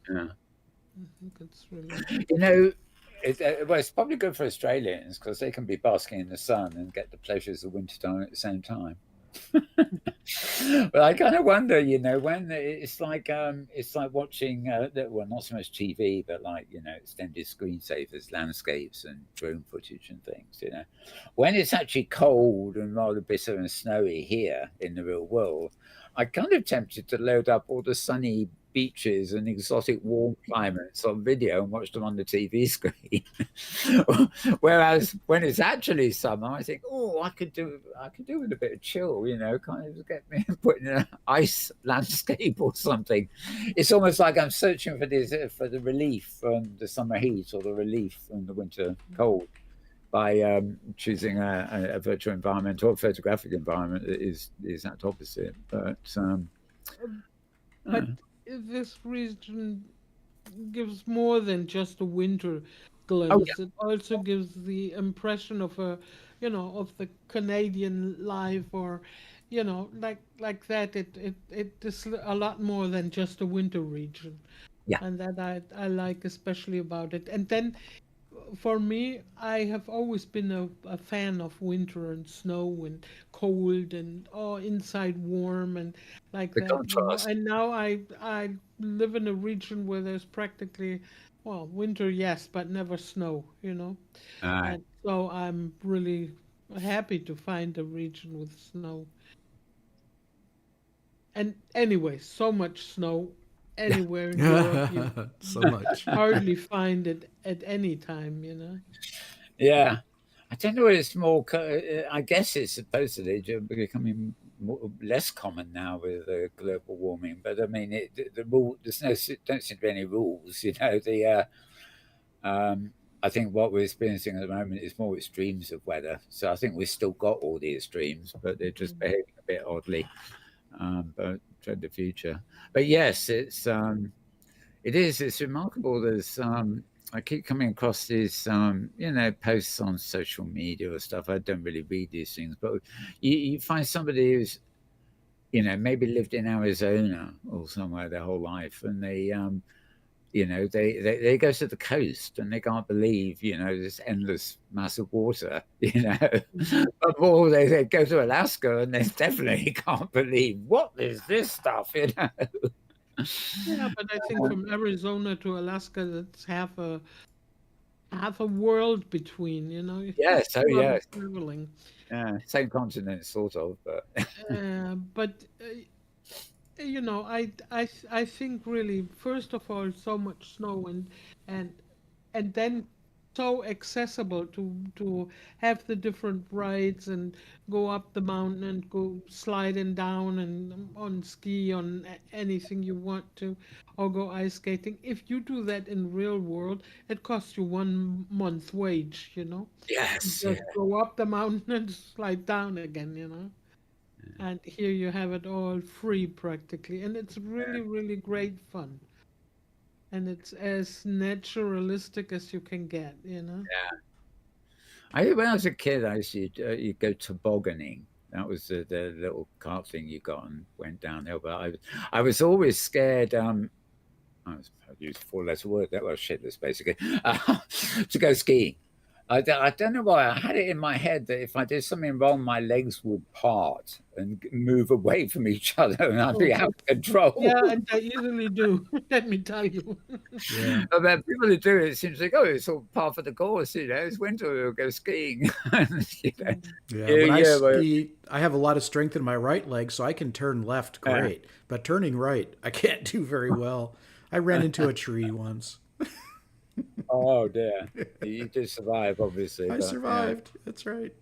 Yeah, I think it's really. It's probably good for Australians because they can be basking in the sun and get the pleasures of wintertime at the same time. But I kind of wonder, when it's like watching, well, not so much TV, but like extended screensavers, landscapes, and drone footage and things. When it's actually cold and rather bitter and snowy here in the real world, I'm kind of tempted to load up all the sunny beaches and exotic warm climates on video and watch them on the TV screen. Whereas when it's actually summer, I think, I could do with a bit of chill, kind of get me put in an ice landscape or something. It's almost like I'm searching for the relief from the summer heat or the relief from the winter cold by choosing a virtual environment or a photographic environment that is the exact opposite. But this region gives more than just a winter glimpse. It also gives the impression of of the Canadian life, or like that. It is a lot more than just a winter region. Yeah. And that I like especially about it. And then for me, I have always been a fan of winter and snow and cold and inside warm and like the that. contrast. And now I live in a region where there's practically, well, winter, yes, but never snow. And so I'm really happy to find a region with snow. And anyway, so much snow anywhere in Europe. You So much. hardly find it at any time. Yeah. I don't know. It's more. I guess it's supposedly becoming less common now with global warming. But I mean, there's don't seem to be any rules. I think what we're experiencing at the moment is more extremes of weather. So I think we've still got all the extremes, but they're just behaving a bit oddly. But tread the future. But yes, it's remarkable. There's I keep coming across these, posts on social media or stuff. I don't really read these things, but you find somebody who's, maybe lived in Arizona or somewhere their whole life, and they go to the coast and they can't believe, this endless mass of water, But more, they go to Alaska and they definitely can't believe what is this stuff. Yeah, but I think from Arizona to Alaska, that's half a world between. It's Yes, a oh lot of yes. traveling. Yeah, same continent, sort of, but But I think really, first of all, so much snow and and then so accessible to have the different rides and go up the mountain and go sliding down and on ski on anything you want to, or go ice skating. If you do that in real world, it costs you 1 month wage. You yes, yeah. just go up the mountain and slide down again. And here you have it all free practically, and it's really, really great fun. And it's as naturalistic as you can get. When I was a kid, I used to you go tobogganing. That was the little cart thing you got and went downhill. But I was always scared. I used a four-letter word. That was shitless, basically, to go skiing. I don't know why. I had it in my head that if I did something wrong, my legs would part and move away from each other, and I'd Oh, be out of control. yeah, and I easily do. Let me tell you. Yeah. But then people who do it, it seems like, oh, it's all part of the course. It's winter, we'll go skiing. you know, Yeah, yeah, when I yeah, well, ski, I have a lot of strength in my right leg, so I can turn left uh, great. But turning right, I can't do very well. I ran into a tree once. oh dear. You did survive, obviously, I but yeah. survived. That's right.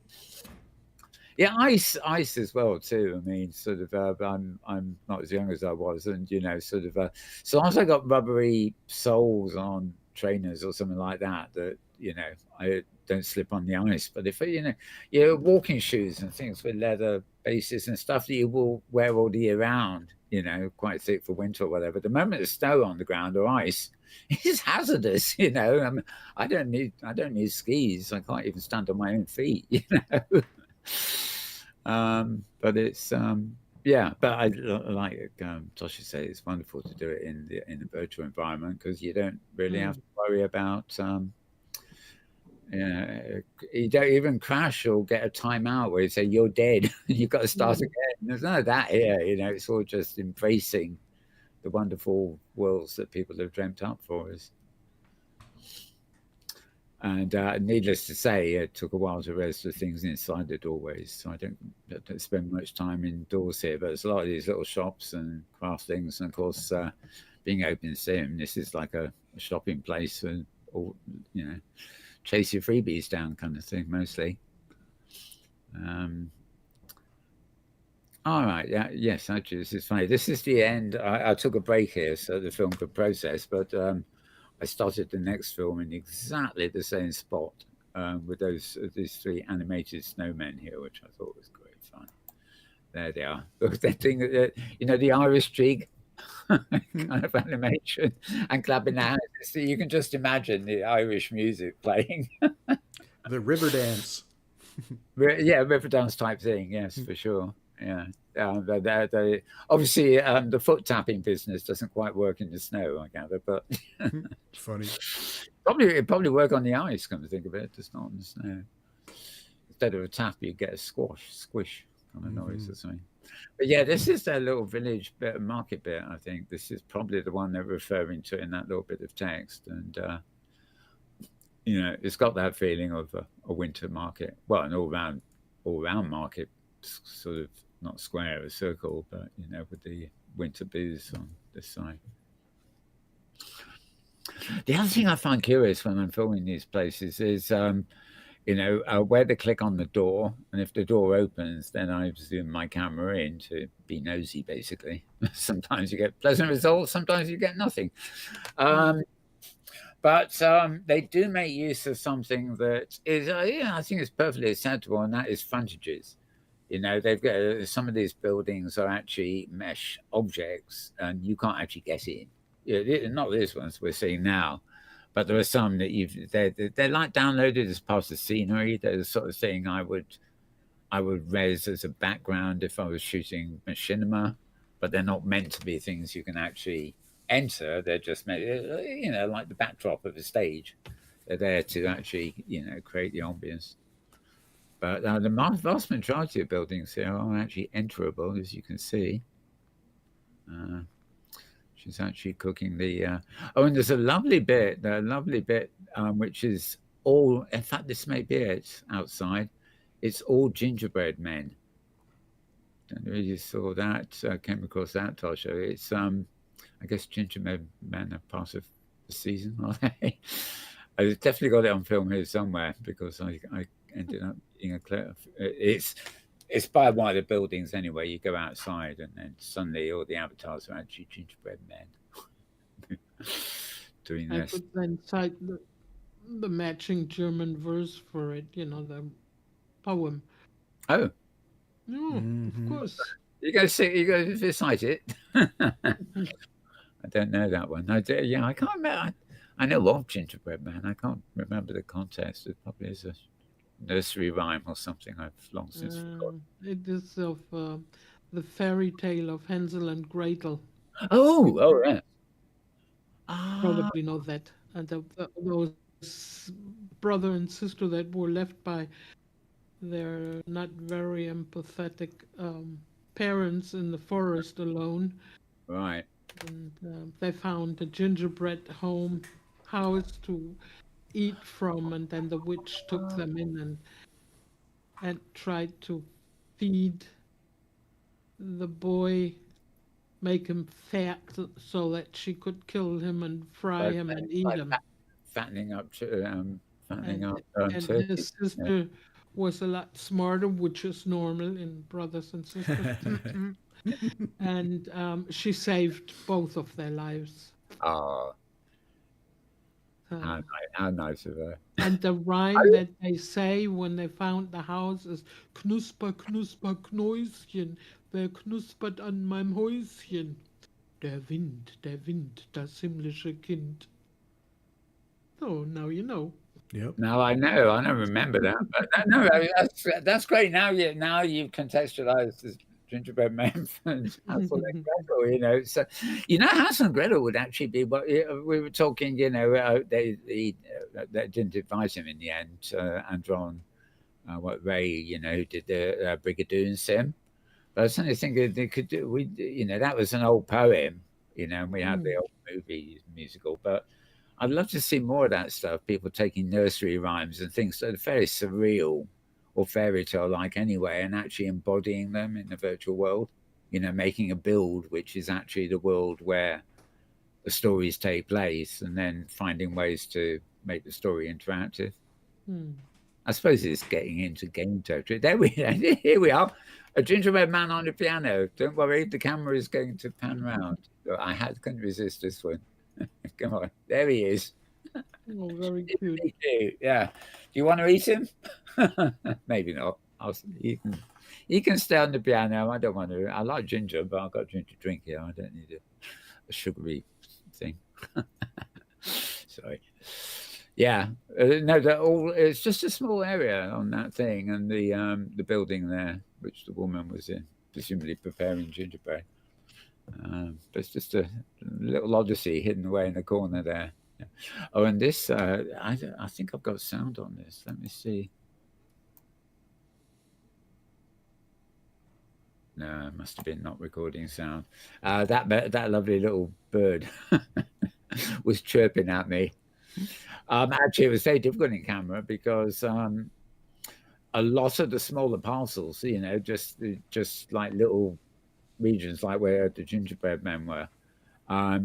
Yeah, ice as well too. I mean, sort of. I'm not as young as I was, and sort of. So long as I got rubbery soles on trainers or something like that, I don't slip on the ice. But if your walking shoes and things with leather bases and stuff that you will wear all the year round, quite thick for winter or whatever. The moment there's snow on the ground or ice, it's hazardous. I don't need skis. I can't even stand on my own feet. But it's yeah, but like Tosha said, it's wonderful to do it in the virtual environment because you don't really have Mm. to worry about you don't even crash or get a timeout where you say you're dead and you've got to start Mm. again. There's none of that here. It's all just embracing the wonderful worlds that people have dreamt up for us. And needless to say, it took a while to register things inside the doorways. So I don't spend much time indoors here. But there's a lot of these little shops and craft things. And of course, being open sim, this is like a shopping place and all, chase your freebies down kind of thing, mostly. Um, all right. Yeah. Yes. Actually, this is funny. This is the end. I took a break here so the film could process, but I started the next film in exactly the same spot with these three animated snowmen here, which I thought was great fun. There they are. That thing, the Irish jig kind of animation and clapping their hands. So you can just imagine the Irish music playing. The river dance. Yeah, river dance type thing. Yes, for sure. Yeah. Obviously, the foot tapping business doesn't quite work in the snow, I gather, but Funny. it'd probably work on the ice, come to think of it, just not on the snow. Instead of a tap, you get a squish kind of noise or something. But yeah, this is their little village bit, market bit, I think. This is probably the one they're referring to in that little bit of text. And, it's got that feeling of a winter market. Well, an all round market, sort of not square, a circle, but, with the winter booths on this side. The other thing I find curious when I'm filming these places is, where to click on the door, and if the door opens, then I zoom my camera in to be nosy, basically. Sometimes you get pleasant results, sometimes you get nothing. But they do make use of something that is, I think it's perfectly acceptable, and that is frontages. They've got some of these buildings are actually mesh objects, and you can't actually get in. Yeah, not these ones we're seeing now, But there are some that they're like downloaded as part of the scenery. They're the sort of thing I would res as a background if I was shooting machinima, but they're not meant to be things you can actually enter. They're just meant, like the backdrop of a stage. They're there to actually, create the ambience. But the vast majority of buildings here are actually enterable, as you can see. She's actually cooking the. And there's a lovely bit, which is all. In fact, this may be it outside. It's all gingerbread men. Don't know if you saw that. Came across that, Tosha. It's I guess gingerbread men are part of the season, are they? I definitely got it on film here somewhere because I ended up being a clear. It's by one of the buildings anyway. You go outside and then suddenly all the avatars are actually gingerbread men doing I this. could then cite the matching German verse for it, the poem. Oh, No, of course. you go see, you go recite it. I don't know that one. I can't remember. I know of gingerbread man. I can't remember the context. It probably is a nursery rhyme or something I've long since forgotten. It is of the fairy tale of Hansel and Gretel. Oh, yeah. Ah, Probably know that. And those brother and sister that were left by their not very empathetic parents in the forest alone. right. And they found a gingerbread house to eat from, and then the witch took them in and tried to feed the boy, make him fat so that she could kill him and fry him and eat Like him. fattening up, fattening And, up and turkey. his sister was a lot smarter, which is normal in brothers and sisters. And she saved both of their lives. Oh, So, how nice of her. and the rhyme that they say when they found the house is Knusper, Knusper, Knäuschen, wer knuspert an meinem Häuschen? Der Wind, das himmlische Kind. So now you know. Yep. Now I know. I don't remember that. But no, I mean, that's great. Now you've contextualized this gingerbread man and Hansel and Gretel. So Hansel and Gretel would actually be what we were talking. They didn't invite him in the end. Andron, Ray, who did the Brigadoon sim. But I was suddenly thinking they could do. That was an old poem. And we had the old movie musical, but I'd love to see more of that stuff. People taking nursery rhymes and things that are very surreal or fairy tale like anyway, and actually embodying them in the virtual world. Making a build which is actually the world where the stories take place, and then finding ways to make the story interactive. I suppose it's getting into game territory. Here we are. A gingerbread man on the piano. Don't worry, the camera is going to pan round. Couldn't resist this one. Come on, there he is. Oh, very cute. Yeah. Do you want to eat him? Maybe not. He can stay on the piano. I don't want to. I like ginger, but I've got ginger drink here. I don't need a sugary thing. Sorry. Yeah. No, it's just a small area on that thing, and the building there, which the woman was in, presumably preparing gingerbread. But it's just a little odyssey hidden away in the corner there. Yeah. Oh, and this, I think I've got sound on this. Let me see. No, it must have been not recording sound. That lovely little bird was chirping at me. Actually, it was very difficult in camera because a lot of the smaller parcels, just like little regions like where the gingerbread men were,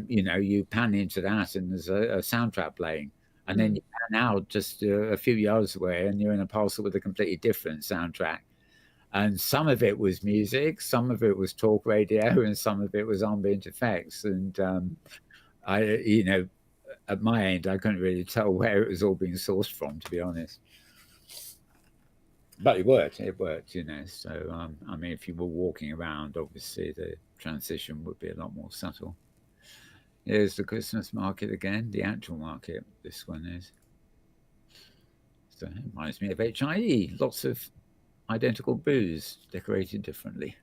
you pan into that and there's a soundtrack playing, and then you pan out just a few yards away and you're in a parcel with a completely different soundtrack. And some of it was music, some of it was talk radio, and some of it was ambient effects. And at my end, I couldn't really tell where it was all being sourced from, to be honest. But it worked, So, I mean, if you were walking around, obviously the transition would be a lot more subtle. Here's the Christmas market again, the actual market. This one is. So it reminds me of HIE. Lots of identical booths decorated differently.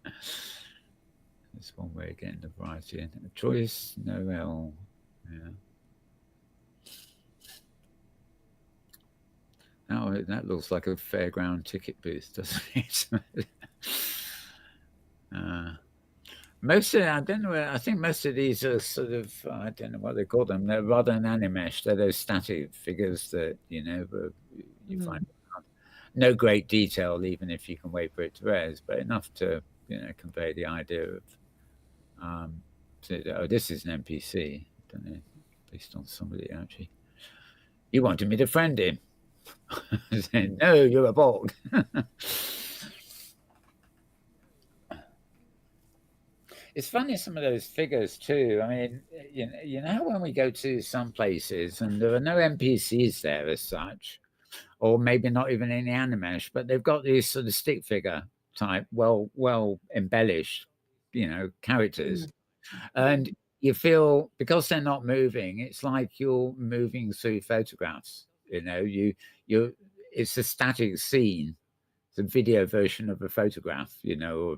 There's one way again, the variety and choice, Noel. Yeah. Oh, that looks like a fairground ticket booth, doesn't it? uh, most of, I don't know. I think most of these are sort of, I don't know what they call them. They're rather than animesh. They're those static figures that you Mm. find no great detail, even if you can wait for it to res, but enough to convey the idea of oh, this is an NPC. Don't know, based on somebody actually. You wanted me to friend him. Saying, no, you're a bog. It's funny, some of those figures too. I mean, you know when we go to some places and there are no NPCs there as such, or maybe not even any animesh, but they've got these sort of stick figure type, well embellished, characters, Mm. and you feel because they're not moving, it's like you're moving through photographs. You it's a static scene. It's a video version of a photograph. Yeah.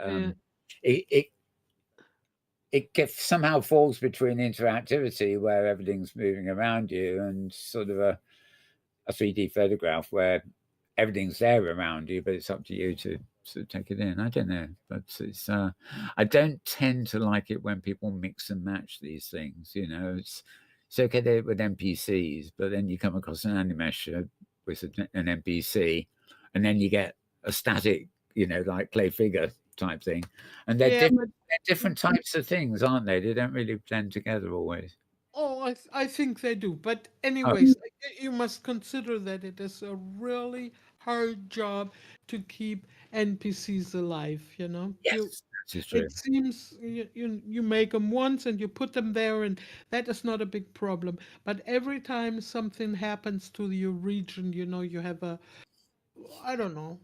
Um, it, it somehow falls between interactivity where everything's moving around you and sort of a 3D photograph where everything's there around you, but it's up to you to sort of take it in. I don't know, but I don't tend to like it when people mix and match these things. It's okay with NPCs, but then you come across an animesh with an NPC, and then you get a static, like clay figure type thing, and Yeah, but they're different types of things, aren't they? They don't really blend together always. oh, I think they do. But Oh, anyways, you must consider that it is a really hard job to keep NPCs alive. yes, that is true. It seems you make them once and you put them there, and that is not a big problem. But every time something happens to your region, you have a, I don't know,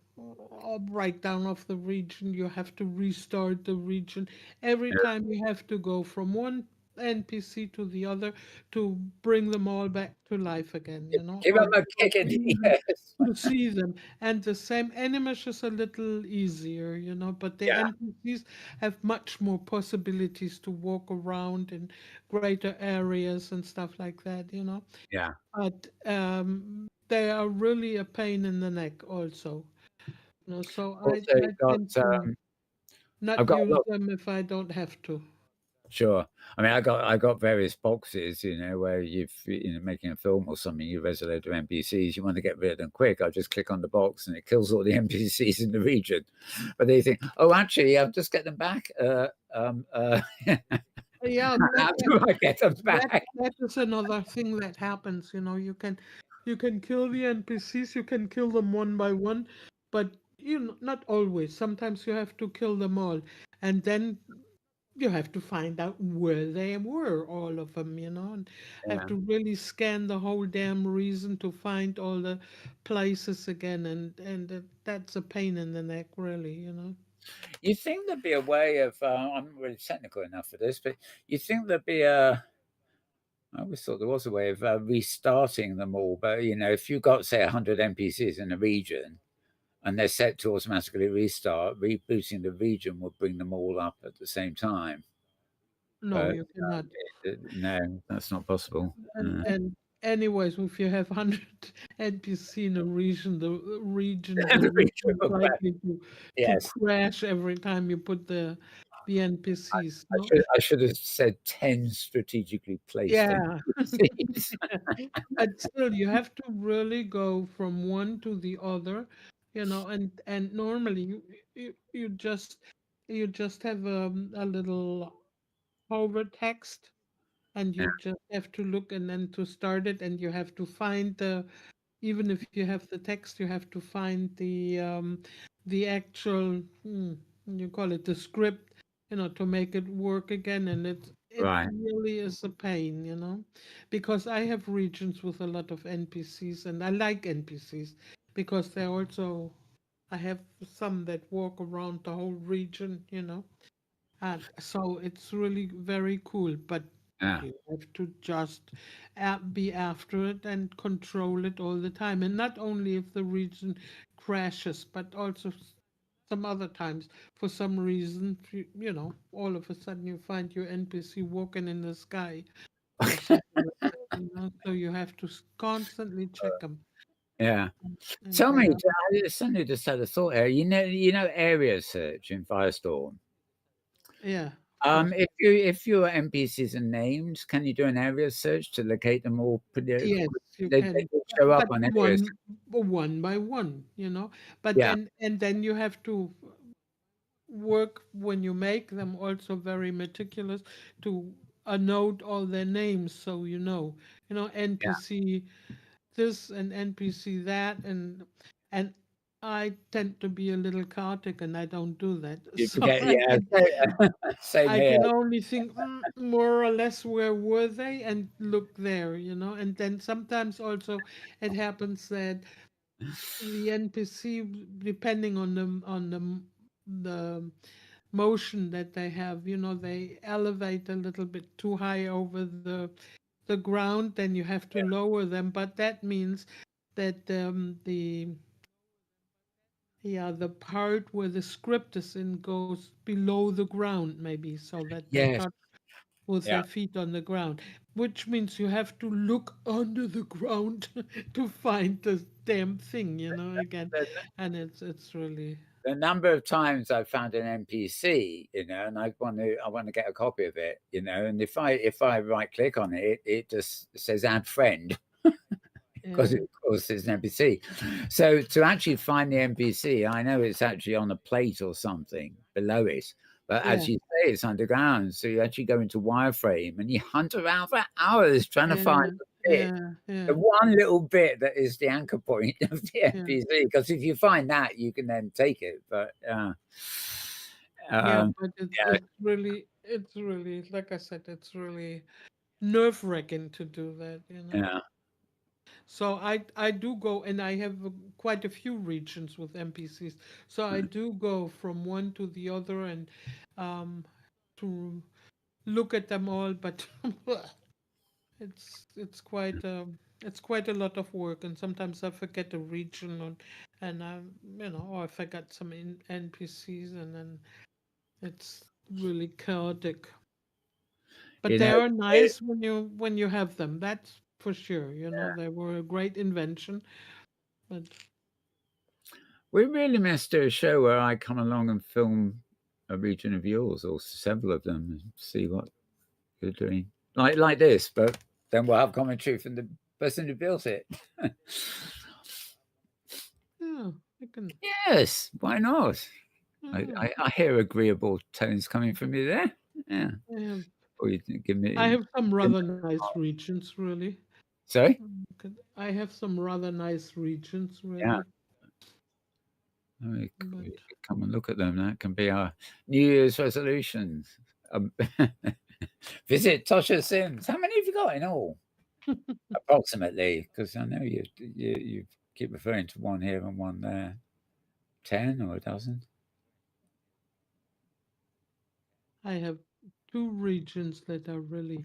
a breakdown of the region. You have to restart the region. Every time you have to go from one NPC to the other to bring them all back to life again, Give or, them a or kick in the even ears. to see them. And the same Animesh is a little easier, but the Yeah, NPCs have much more possibilities to walk around in greater areas and stuff like that. yeah. But they are really a pain in the neck also. So I, Also, I got tend to I've not got use look. them if I don't have to. Sure. I mean, I got various boxes, where you've making a film or something, you resolute to NPCs, you want to get rid of them quick. I just click on the box and it kills all the NPCs in the region. But they think, oh, actually, I'll just get them back. Yeah, How do I get them that back? that is another thing that happens. You can kill the NPCs, you can kill them one by one, but not always. Sometimes you have to kill them all, and then you have to find out where they were, all of them, and have Yeah. to really scan the whole damn reason to find all the places again, and that's a pain in the neck, really. You think there'd be a way of, I'm not really technical enough for this, but you think there'd be a, I always thought there was a way of restarting them all. But, if you got, say, 100 NPCs in a region, and they're set to automatically restart, rebooting the region will bring them all up at the same time. No, But you cannot. no, that's not possible. And anyways, if you have 100 NPC in a region, the region The is region most will crash. likely to Yes, crash every time you put the NPCs. I No, should have said 10 strategically placed yeah. NPCs. But still, you have to really go from one to the other, and normally you just have a little hover text, and Yeah, you just have to look, and then to start it, and you have to find even if you have the text, you have to find the actual, you call it the script, to make it work again, and it right. really is a pain, because I have regions with a lot of NPCs, and I like NPCs because I have some that walk around the whole region. And so it's really very cool, but Yeah. you have to just be after it and control it all the time. And not only if the region crashes, but also some other times, for some reason, all of a sudden you find your NPC walking in the sky or something like that, so you have to constantly check them. Yeah. And Tell me, they are, I suddenly just had a thought here. You know, area search in Firestorm. yeah, of course. If your NPCs are named, can you do an area search to locate them all? Yes, you They can, will show up but on areas. one by one. But Yeah, then you have to work when you make them also very meticulous to note all their names so yeah. NPC this and NPC that, and I tend to be a little chaotic and I don't do that. You So forget. Yeah, same I here. can only think more or less where were they and look there. And then sometimes also it happens that the NPC, depending on the motion that they have, they elevate a little bit too high over the ground, then you have to lower them. But that means that the part where the script is in goes below the ground, maybe, so that they Yes. touch with Yeah. their feet on the ground, which means you have to look under the ground to find the damn thing again. The, And it's really, the number of times I've found an NPC, and I want to get a copy of it, and if I right click on it, it just says add friend. Because yeah, of course it's an NPC. So to actually find the NPC, I know it's actually on a plate or something below it. But yeah, as you say, it's underground. So you actually go into wireframe and you hunt around for hours trying to find yeah, the bit, yeah, the yeah, one little bit that is the anchor point of the yeah. NPC. Because if you find that, you can then take it. But Yeah, um, but it's yeah, it's really, like I said, it's really nerve-wracking to do that. yeah. So I do go, and I have quite a few regions with NPCs. So I do go from one to the other and um to look at them all, but it's quite a lot of work, and sometimes I forget a region, and or I forgot some NPCs, and then it's really chaotic. But You they know, are nice when you have them. That's for sure. They were a great invention. But we really must do a show where I come along and film a region of yours or several of them and see what you're doing. Like this, but then we'll have commentary from the person who built it. yeah, I can. Yes, why not? I, Yeah, I, I hear agreeable tones coming from you there. Yeah. I have Or you can give I me have some give me rather nice regions, really. sorry? I have some rather nice regions, Yeah. really. We But could come and look at them. That can be our New Year's resolutions. Um, visit Tosha Sims. How many have you got in all? Approximately, because I know you keep referring to one here and one there. 10 or a dozen? I have two regions that are really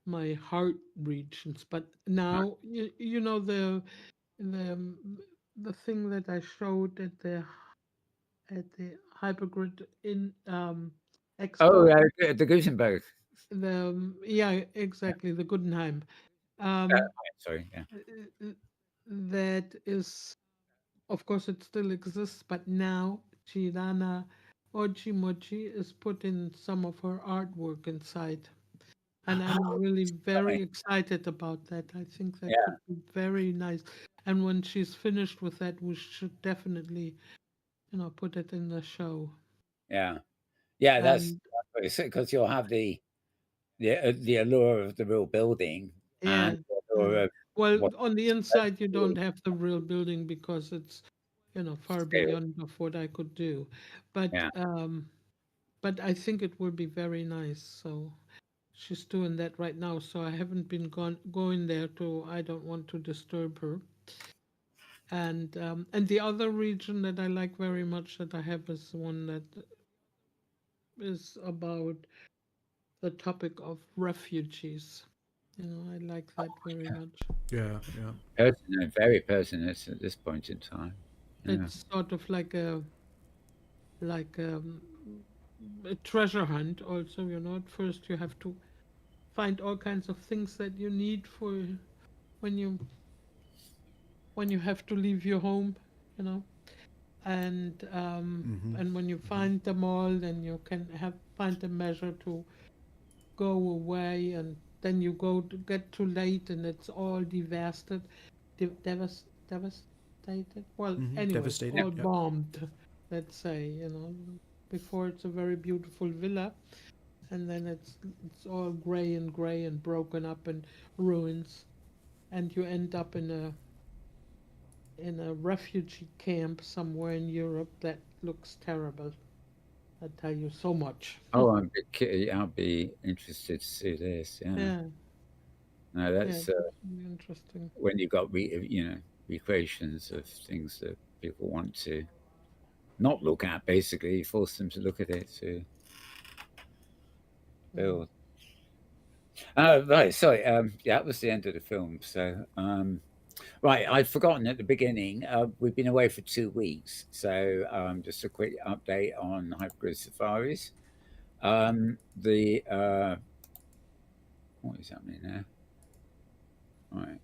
my heart regions. But now the the thing that I showed at the Hypergrid in Oh, Expo. the Gutenberg. Yeah, exactly, the Guggenheim. Um, Sorry, yeah. uh, that is, of course, it still exists, but now Chirana Ochimochi is putting some of her artwork inside. And I'm Oh, really funny. very excited about that. I think that Yeah, could be very nice. And when she's finished with that, we should definitely, put it in the show. yeah. Yeah, that's And because you'll have the allure of the real building and yeah, the yeah. allure of Well, what on the inside, you don't have the real building because it's, far scale. beyond of what I could do. But Yeah, um, but I think it will be very nice. So she's doing that right now. So I haven't been going there to. I don't want to disturb her. And the other region that I like very much that I have is one that is about the topic of refugees. I like that very much. Yeah, yeah. Pertinent, very pertinent at this point in time. Yeah. It's sort of like a treasure hunt. Also, at first you have to find all kinds of things that you need for when you when you have to leave your home. You know, and when you find them all, then you can find a measure to go away, and then you go to get too late and it's all devastated, devastated. Well, anyway, it's Devastated. all Yep. bombed, let's say, before it's a very beautiful villa, and then it's all gray and broken up and ruins, and you end up in a refugee camp somewhere in Europe that looks terrible. I tell you so much. Oh, I'll be interested to see this. Yeah. Yeah, No, yeah, that's it's really interesting. when you've got recreations of things that people want to not look at. Basically, you force them to look at it to build. Right. Sorry. Yeah, that was the end of the film. So, right. I'd forgotten at the beginning. We've been away for 2 weeks. So, just a quick update on Hypergrid Safaris. What is happening now? Right.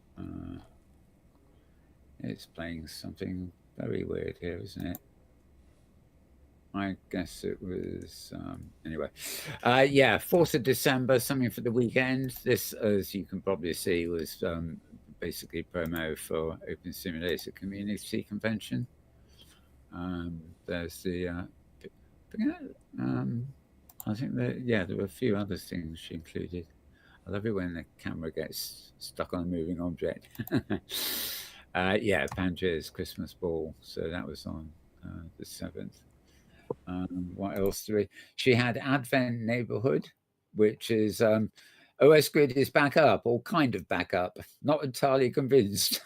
It's playing something very weird here, isn't it? I guess it was anyway. Yeah, 4th of December, something for the weekend. This, as you can probably see, was basically promo for Open Simulator Community Convention. There's the I think that there were a few other things she included. I love it when the camera gets stuck on a moving object. Pangaea's Christmas Ball. So that was on the 7th. What else do we? She had Advent Neighborhood, which is OS Grid is back up, or kind of back up. Not entirely convinced,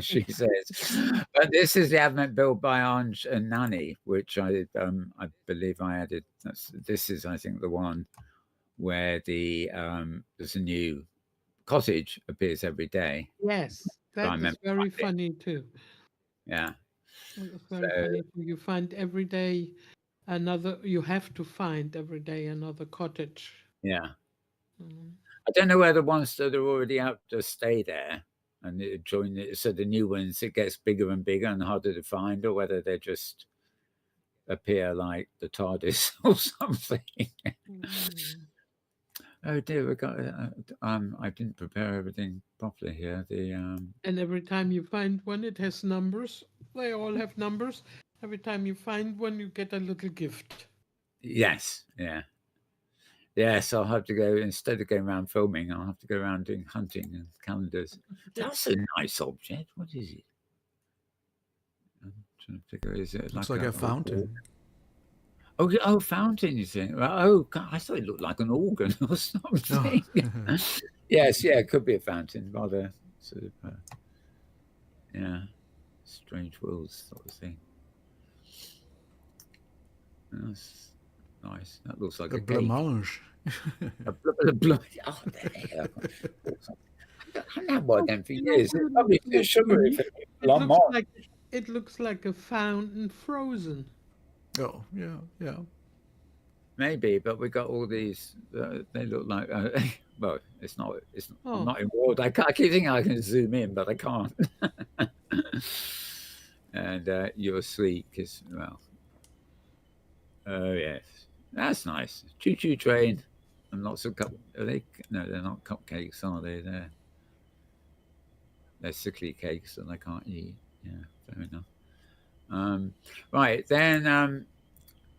she says. But this is the Advent built by Ange and Nani, which I believe I added. This is, I think, the one where there's a new cottage appears every day. Yes, I that is remember very finding. funny too. Yeah. It's So very funny too. You find every day you have to find every day another cottage. yeah. Mm. I don't know whether the ones that are already out just stay there and join it. So the new ones, it gets bigger and bigger and harder to find, or whether they just appear like the TARDIS or something. Mm. Oh dear, we got. I didn't prepare everything properly here. And every time you find one, it has numbers. They all have numbers. Every time you find one, you get a little gift. Yes, yeah. Yes, I'll have to go, instead of going around filming, I'll have to go around doing hunting and calendars. That's a nice object. What is it? I'm trying to figure, is it Looks like a fountain. Oh, fountain, you think? Oh, God, I thought it looked like an organ or something. Oh. Yes, yeah, it could be a fountain. Rather sort of, strange worlds sort of thing. That's nice. That looks like A a cake. blancmange. Oh, there. I haven't had one of them for years. It's probably too sugary for me. It looks like a fountain frozen. Oh, yeah, yeah. Maybe, but we got all these. They look like. Well, it's not. Oh. I'm not Inworld. I keep thinking I can zoom in, but I can't. And you're sweet as well. Oh yes, that's nice. Choo-choo train, and lots of Are they? No, they're not cupcakes, are they? They're sickly cakes that I can't eat. Yeah, fair enough. Right then.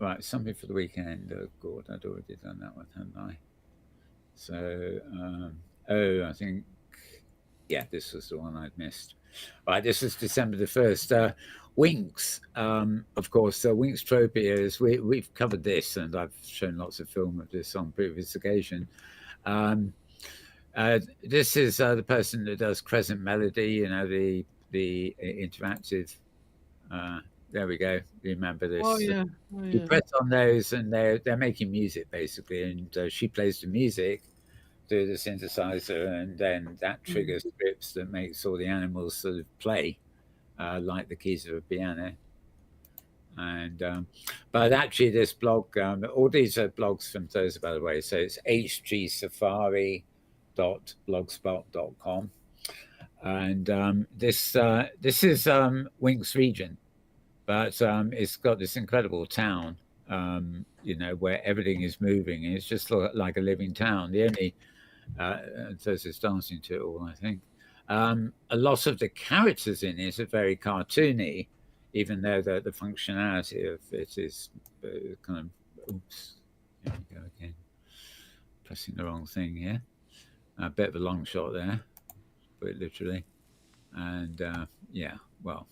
Right, something for the weekend. Oh God, I'd already done that one, hadn't I? So, I think, this was the one I'd missed. Right, this was December the 1st. Winx, of course, Winx Tropias. We've covered this, and I've shown lots of film of this on previous occasion. This is the person that does Crescent Melody, the interactive There we go. Remember Oh this? yeah. Oh You yeah. press on those, and they're making music basically, and she plays the music through the synthesizer, and then that Mm. triggers scripts that makes all the animals sort of play like the keys of a piano. And but actually, this blog, all these are blogs from Tosha, by the way. So it's hgsafari.blogspot.com, and this is Winks region, but it's got this incredible town, where everything is moving. And it's just like a living town. The only Thursday's dancing to it all, I think. A lot of the characters in it are very cartoony, even though the functionality of it is kind of. Oops, here we go again. Pressing the wrong thing here. A bit of a long shot there, put it literally. And yeah, well,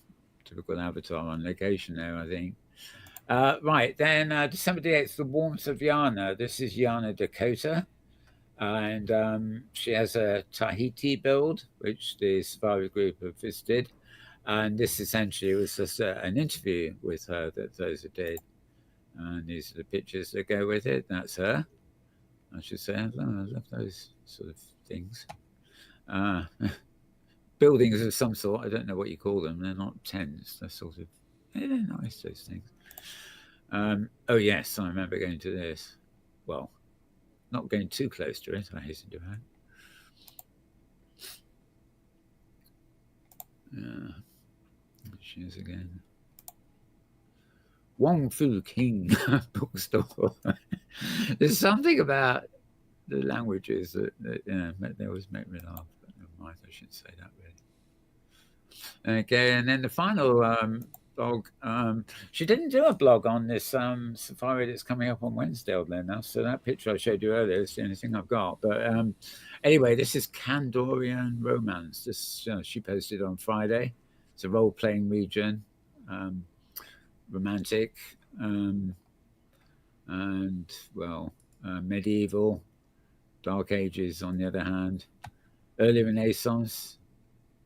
typical Avatar on location there, I think. Right, then December the 8th, The Warmth of Yana. This is Yana Dakota. And she has a Tahiti build, which the Safari group have visited. And this essentially was just an interview with her that Tosha did. And these are the pictures that go with it. That's her. I should say, I love those sort of things. Uh, buildings of some sort. I don't know what you call them. They're not tents. They're sort of, they're nice, those things. Oh, yes, I remember going to this. Well, not going too close to it, I hasten to add. She is again. Wong Fu King bookstore. There's something about the languages that they always make me laugh. But never mind, I shouldn't say that really. Okay, and then the final blog. She didn't do a blog on this safari that's coming up on Wednesday, oddly enough. So that picture I showed you earlier is the only thing I've got. But anyway, this is Kandorian Romance. This she posted on Friday. It's a role-playing region, romantic, and well, medieval, Dark Ages on the other hand, early Renaissance,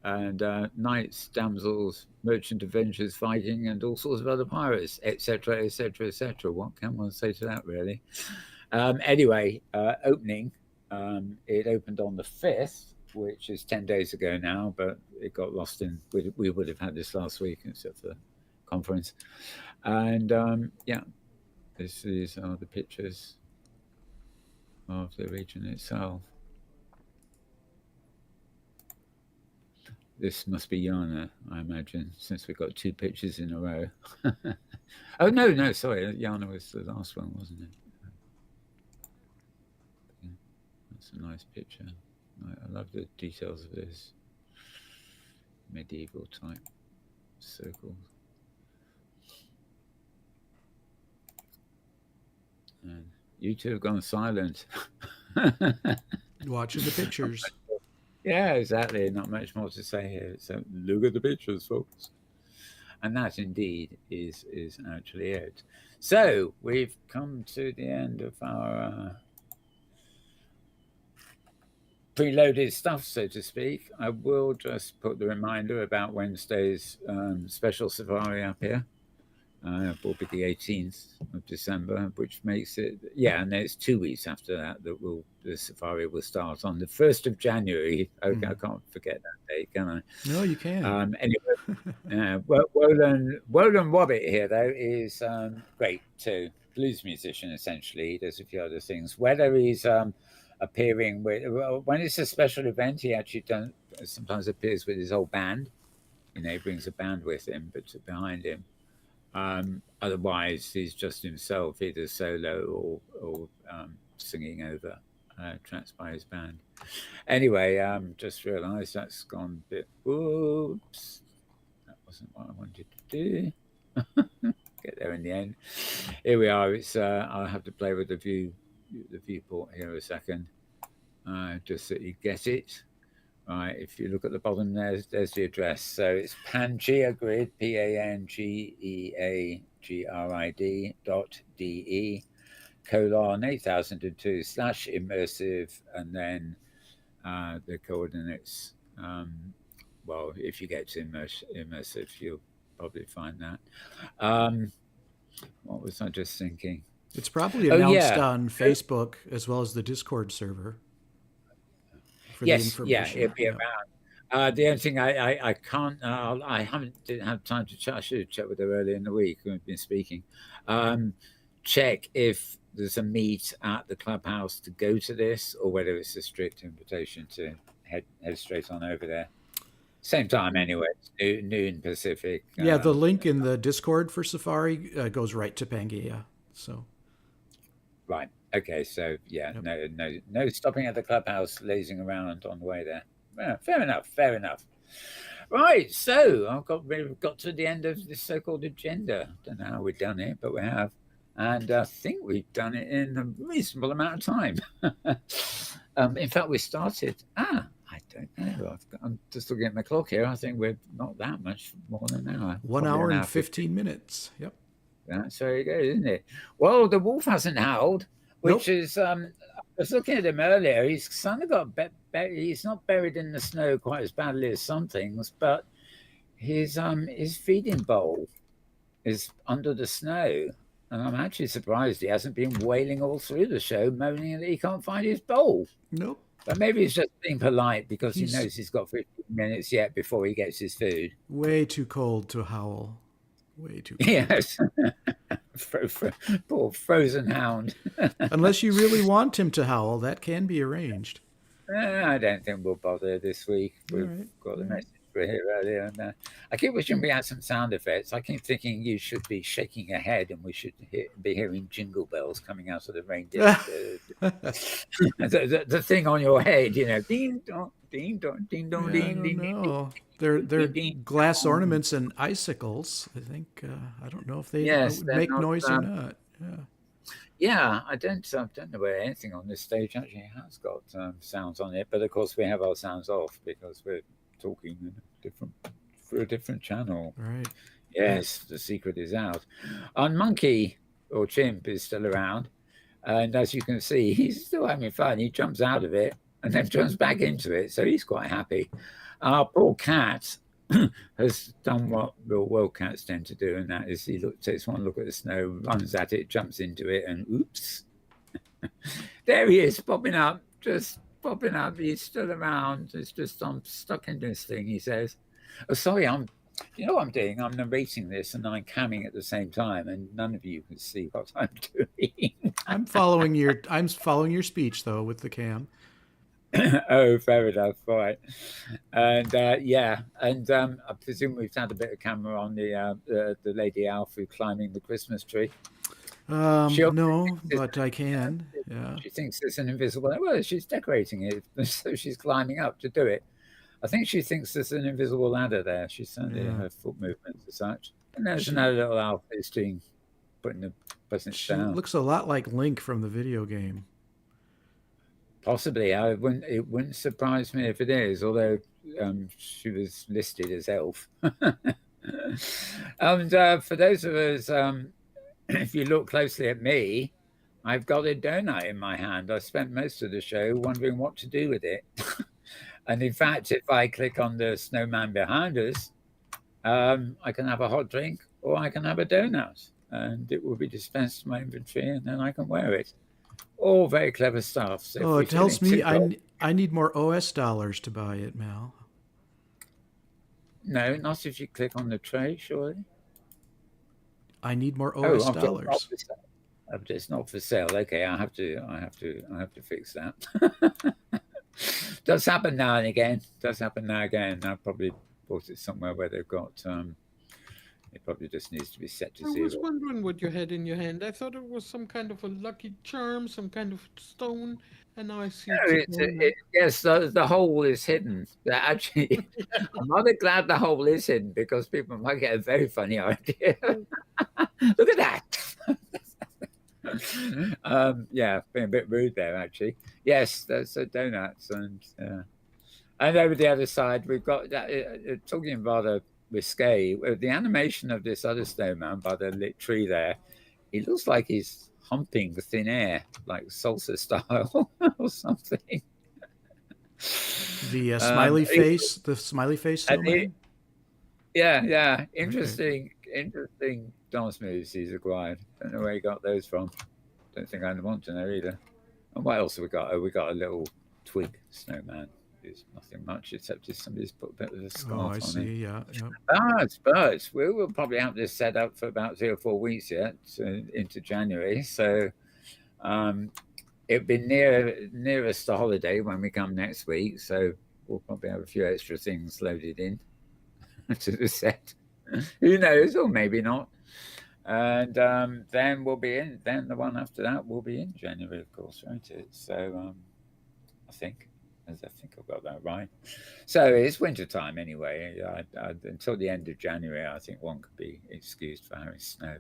and knights, damsels, merchant adventurers, Viking, and all sorts of other pirates, etc., etc., etc. What can one say to that, really? Anyway, opening. It opened on the 5th, which is 10 days ago now, but it got lost in. We would have had this last week except for the conference. And yeah, these are the pictures of the region itself. This must be Yana, I imagine, since we've got 2 pictures in a row. Oh, no, sorry. Yana was the last one, wasn't it? Yeah, that's a nice picture. I love the details of this medieval type circle. And you two have gone silent. Watching the pictures. Yeah, exactly. Not much more to say here. So look at the pictures, folks. And that indeed is actually it. So we've come to the end of our preloaded stuff, so to speak. I will just put the reminder about Wednesday's special safari up here. Will be the 18th of December, which makes it, yeah, and it's 2 weeks after that the safari will start on the 1st of January. Okay, I can't forget that date, can I? No, you can. Anyway, Wolan Wobbit here, though, is great too. Blues musician, essentially. He does a few other things. Whether he's appearing with, well, when it's a special event, he actually sometimes appears with his whole band. He brings a band with him, but behind him. Otherwise, he's just himself, either solo or singing over tracks by his band. Anyway, just realised that's gone a bit. Oops, that wasn't what I wanted to do. Get there in the end. Here we are. It's I'll have to play with the viewport here a second, just so you get it. Right, if you look at the bottom, there's the address. So it's Pangeagrid, PANGEAGRID.DE, :8002/immersive, and then the coordinates. Well, if you get to immersive, you'll probably find that. Um, what was I just thinking? It's probably Oh announced yeah, on Facebook as well as the Discord server for the yes, yeah, information. it'll be Yeah. around. The only thing I can't I haven't didn't have time to chat. I should have checked with her earlier in the week when we've been speaking. Um, Check if there's a meet at the clubhouse to go to this, or whether it's a strict invitation to head straight on over there. Same time anyway, it's noon Pacific. Yeah, the link in the Discord for Safari goes right to Pangea. So, Right. Okay. So yeah, yep. no stopping at the clubhouse, lazing around on the way there. Yeah, fair enough. Fair enough. Right. So we've got to the end of this so-called agenda. Don't know how we've done it, but we have, and I think we've done it in a reasonable amount of time. In fact, we started. I don't know. I'm just looking at my clock here. I think we're not that much more than an hour. 1 Probably hour an and hour 15 minutes. Yep. That's very good, isn't it? Well, the wolf hasn't howled, which Nope. is I was looking at him earlier. He's kind of got he's not buried in the snow quite as badly as some things, but his feeding bowl is under the snow, and I'm actually surprised he hasn't been wailing all through the show, moaning that he can't find his bowl. Nope. But maybe he's just being polite because he He's knows he's got 15 minutes yet before he gets his food. way too cold to howl. Way too cold. Yes. Poor frozen hound. Unless you really want him to howl, that can be arranged. I don't think we'll bother this week. All We've right. got the message for here earlier. And, I keep wishing we had some sound effects. I keep thinking you should be shaking your head and we should be hearing jingle bells coming out of the reindeer. The thing on your head, ding dong, ding dong, ding dong, Yeah, I ding, don't ding, ding, know. ding, They're ding, glass dong. ornaments and icicles. I think I don't know if they Yes, they're make not. noise or not. Yeah. Yeah, I don't know whether anything on this stage actually has got sounds on it, but of course we have our sounds off because we're talking in for a different channel. Right. Yes, the secret is out. Our monkey or chimp is still around, and as you can see, he's still having fun. He jumps out of it and then jumps back into it, so he's quite happy. Our poor cat has done what real world cats tend to do, and that is he takes one look at the snow, runs at it, jumps into it, and oops. There he is, popping up, just popping up. He's still around. It's just I'm stuck in this thing, he says. Oh, sorry, you know what I'm doing? I'm narrating this and I'm camming at the same time, and none of you can see what I'm doing. I'm following your speech though with the cam. Oh, fair enough. Right. And yeah, and I presume we've had a bit of camera on the Lady Alfie climbing the Christmas tree. No, but I can. Yeah. She thinks it's an invisible. Well, she's decorating it, so she's climbing up to do it. I think she thinks there's an invisible ladder there. She's certainly her foot movements as such. And there's another little Alfie putting the presents down. Looks a lot like Link from the video game. Possibly, it wouldn't surprise me if it is. Although she was listed as elf. And for those of us, if you look closely at me, I've got a donut in my hand. I spent most of the show wondering what to do with it. And in fact, if I click on the snowman behind us, I can have a hot drink or I can have a donut, and it will be dispensed to my inventory, and then I can wear it. All very clever stuff. So it tells me I need more OS dollars to buy it, Mal. No, not if you click on the tray, surely. I need more OS dollars. It's not for sale. Okay, I have to fix that. Does happen now and again. I probably bought it somewhere where they've got. It probably just needs to be set to 0. I was wondering what you had in your hand. I thought it was some kind of a lucky charm, some kind of stone, and now I see yes, the hole is hidden. Actually, I'm rather glad the hole is hidden because people might get a very funny idea. Look at that. Yeah, being a bit rude there, actually. Yes, that's donuts, and over the other side we've got that. Talking rather risque, the animation of this other snowman by the lit tree there, it looks like he's humping the thin air, like salsa style or something. The smiley face snowman. Yeah. Okay. Interesting dance moves he's acquired. Don't know where he got those from. Don't think I want to know either. And what else have we got? Oh, we got a little twig snowman. It's nothing much except just somebody's put a bit of a Oh, I scarf on him. see. Yeah. Yeah. But we will probably have this set up for about 3 or 4 weeks yet, into January. So um, it'll be nearest the holiday when we come next week. So we'll probably have a few extra things loaded in to the set. Who knows? Or maybe not. And then we'll be in. Then the one after that will be in January, of course, won't it? So I think, as I think I've got that right. So it's winter time anyway. Until the end of January, I think one could be excused for having snow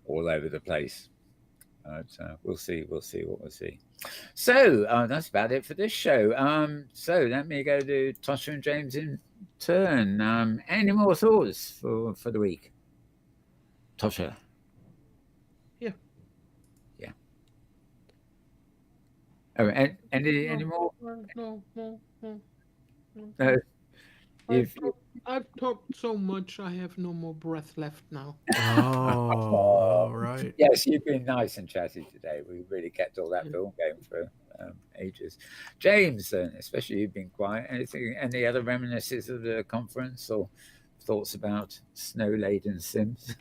all over the place. But we'll see. We'll see what we'll see. So that's about it for this show. So let me go to Tosha and James in turn. Any more thoughts for the week? Tosha. Yeah. Yeah. Oh, and any No, more? no. No. I've If talked, I've talked so much, I have no more breath left now. Oh, all right. yes, you've been nice and chatty today. We really kept all that Yeah. film going for ages. James, especially you've been quiet. Anything? Any other reminiscences of the conference or thoughts about snow-laden Sims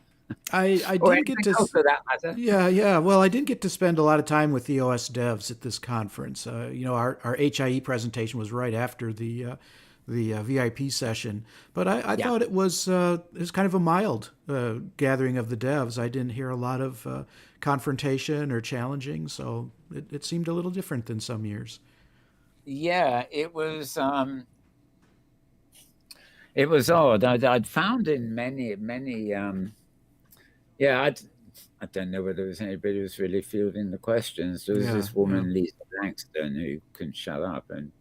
I or didn't get anything to. else for that matter? Yeah. Well, I didn't get to spend a lot of time with the OS devs at this conference. Our HIE presentation was right after the VIP session, but I Yeah. thought it was kind of a mild gathering of the devs. I didn't hear a lot of confrontation or challenging, so it seemed a little different than some years. Yeah, it was odd. I'd found in many yeah, I don't know whether there was anybody who was really fielding the questions. There was Yeah, this yeah. woman, Lisa Langston, who couldn't shut up and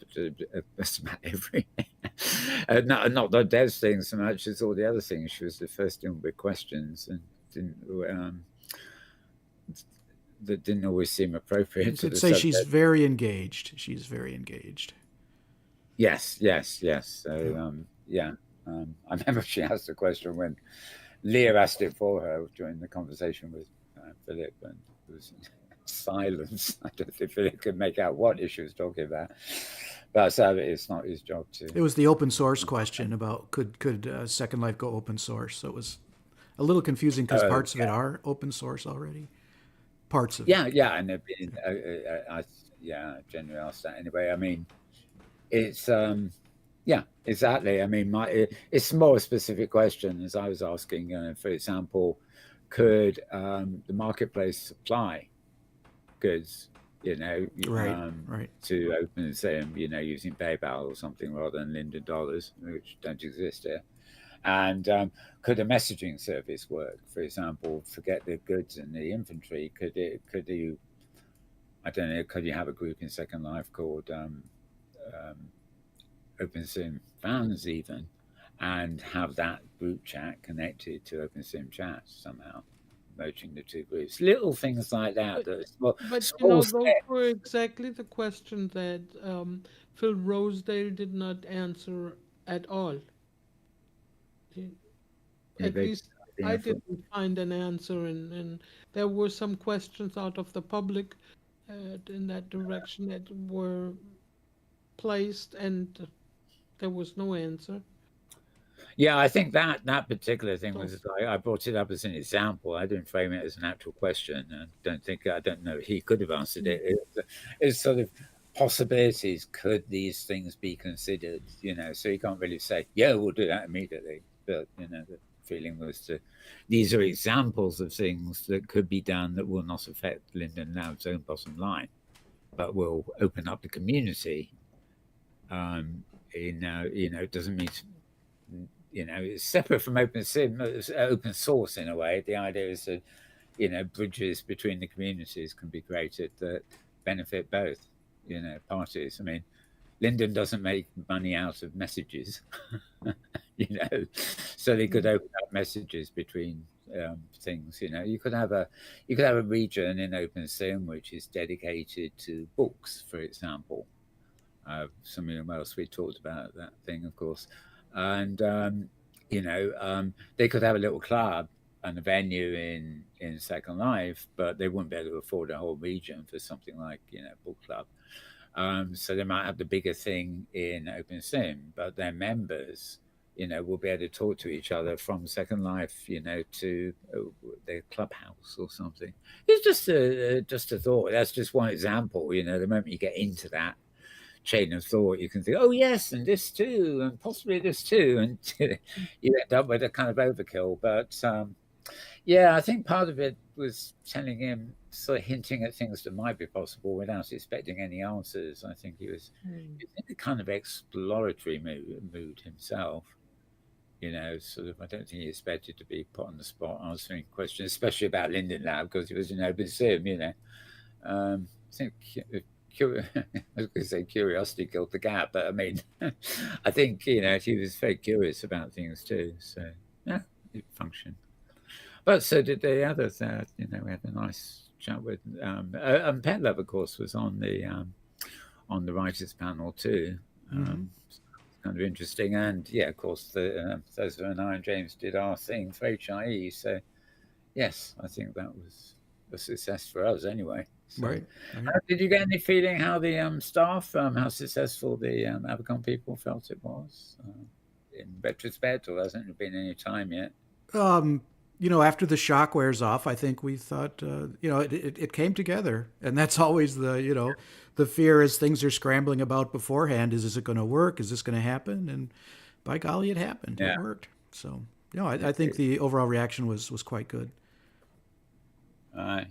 just about everything. Not the devs thing so much as all the other things. She was the first in with questions and didn't that didn't always seem You appropriate to could the say she's subject. very engaged. She's very engaged. Yes. Yeah. So yeah, I remember she asked a question when Leah asked it for her during the conversation with Philip, and there was silence. I don't think Philip could make out what she was talking about. But so it's not his job to. It was the open source question about could Second Life go open source. So it was a little confusing because Oh, parts of it are open source already. Parts of it. yeah, and they've been, yeah, generally asked that anyway. I mean, it's yeah, exactly. I mean, it's more a specific question as I was asking. For example, could the marketplace supply goods, Right. Right. to OpenSim, using PayPal or something rather than Linden dollars, which don't exist here? And could a messaging service work? For example, forget the goods and the inventory. Could you? I don't know. Could you have a group in Second Life called um, OpenSim fans even, and have that group chat connected to OpenSim chat somehow, merging the two groups? Little things like that. But, That small, but small those steps. were exactly the questions that Phil Rosedale did not answer at all. He- At They least I didn't find an answer, and there were some questions out of the public in that direction that were placed, and there was no answer. Yeah, I think that particular thing So, was I brought it up as an example. I didn't frame it as an actual question. I don't know he could have answered mm, it. It's sort of possibilities. Could these things be considered? So you can't really say, yeah, we'll do that immediately. But the feeling was these are examples of things that could be done that will not affect Linden Lab's own bottom line, but will open up the community. It doesn't mean it's separate from open source in a way. The idea is that bridges between the communities can be created that benefit both parties. I mean, Linden doesn't make money out of messages, so they could mm, open up messages between things. You could have a region in OpenSim which is dedicated to books, for example. Something else we talked about that thing, of course. and they could have a little club and a venue in Second Life, but they wouldn't be able to afford a whole region for something like book club. So they might have the bigger thing in OpenSim, but their members, will be able to talk to each other from Second Life, to their clubhouse or something. It's just a thought. That's just one example. The moment you get into that chain of thought, you can think, oh yes, and this too, and possibly this too, and you end up with a kind of overkill. But yeah, I think part of it was telling him, sort of hinting at things that might be possible without expecting any answers. I think he was in a kind of exploratory mood himself. Sort of, I don't think he expected to be put on the spot answering questions, especially about Linden Lab, because he was in OpenSim, I think I was going to say curiosity killed the cat, but I mean, I think, he was very curious about things too. So, yeah, it functioned. But so did the others. We had a nice chat with, Pet Love, of course, was on the writers panel too. Kind of interesting. And yeah, of course, Thosa and I and James did our thing for HIE. So, yes, I think that was a success for us anyway. So, Right. did you get any feeling how the staff, how successful the Abercon people felt it was in retrospect, or hasn't there been any time yet? After the shock wears off, I think we thought, it came together, and that's always the fear as things are scrambling about beforehand. Is it going to work? Is this going to happen? And by golly, it happened. Yeah. It worked. So, I think the overall reaction was quite good. All right.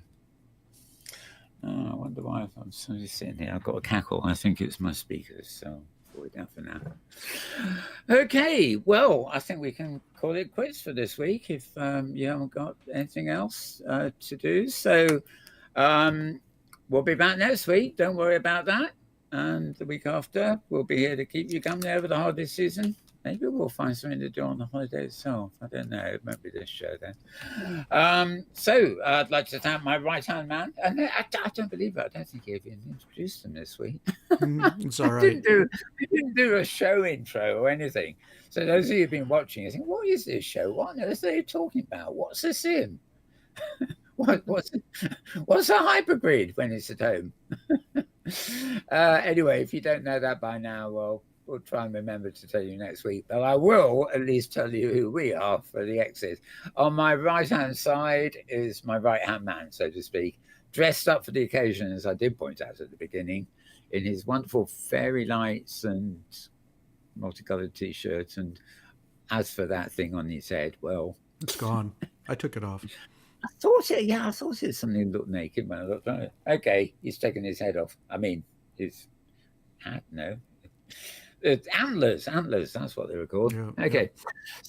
Oh, I wonder why I'm suddenly sitting here. I've got a cackle. I think it's my speakers, so we're down for now. Okay, well, I think we can call it quits for this week if you haven't got anything else to do. So we'll be back next week. Don't worry about that. And the week after, we'll be here to keep you company over the holiday season. Maybe we'll find something to do on the holiday itself. I don't know. It won't be this show then. So I'd like to thank my right-hand man. And I don't believe it. I don't think he even introduced him this week. It's all right. I didn't do a show intro or anything. So those of you who've been watching, you think, what is this show? What on earth are they talking about? What's this in? What's a hypergrid when it's at home? Anyway, if you don't know that by now, well, we'll try and remember to tell you next week. But I will at least tell you who we are for the exit. On my right-hand side is my right-hand man, so to speak, dressed up for the occasion, as I did point out at the beginning, in his wonderful fairy lights and multicolored T-shirt. And as for that thing on his head, well, it's gone. I took it off. I thought it was something that looked naked when I looked at it. Okay, he's taken his head off. I mean, his hat, no. Antlers, that's what they were called. Yeah, okay.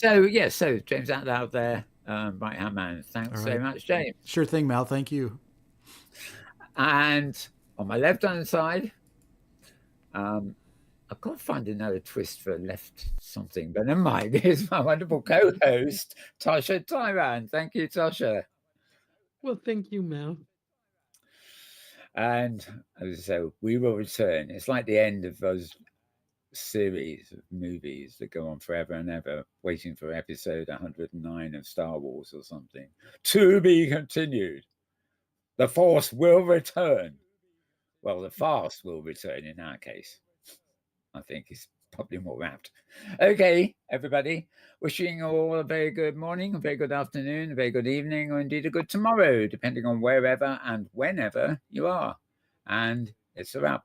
Yeah. So James Atlloud there, right-hand man. Thanks very much, James. Sure thing, Mal. Thank you. And on my left-hand side, I've got to find another twist for left something, but never mind. Here's my wonderful co-host, Tosha Ryran. Thank you, Tosha. Well, thank you, Mel. And so we will return. It's like the end of those series of movies that go on forever and ever, waiting for episode 109 of Star Wars or something. To be continued. The Force will return. Well, the farce will return in our case. I think it's probably more apt. Okay, everybody. Wishing you all a very good morning, a very good afternoon, a very good evening, or indeed a good tomorrow, depending on wherever and whenever you are. And it's a wrap.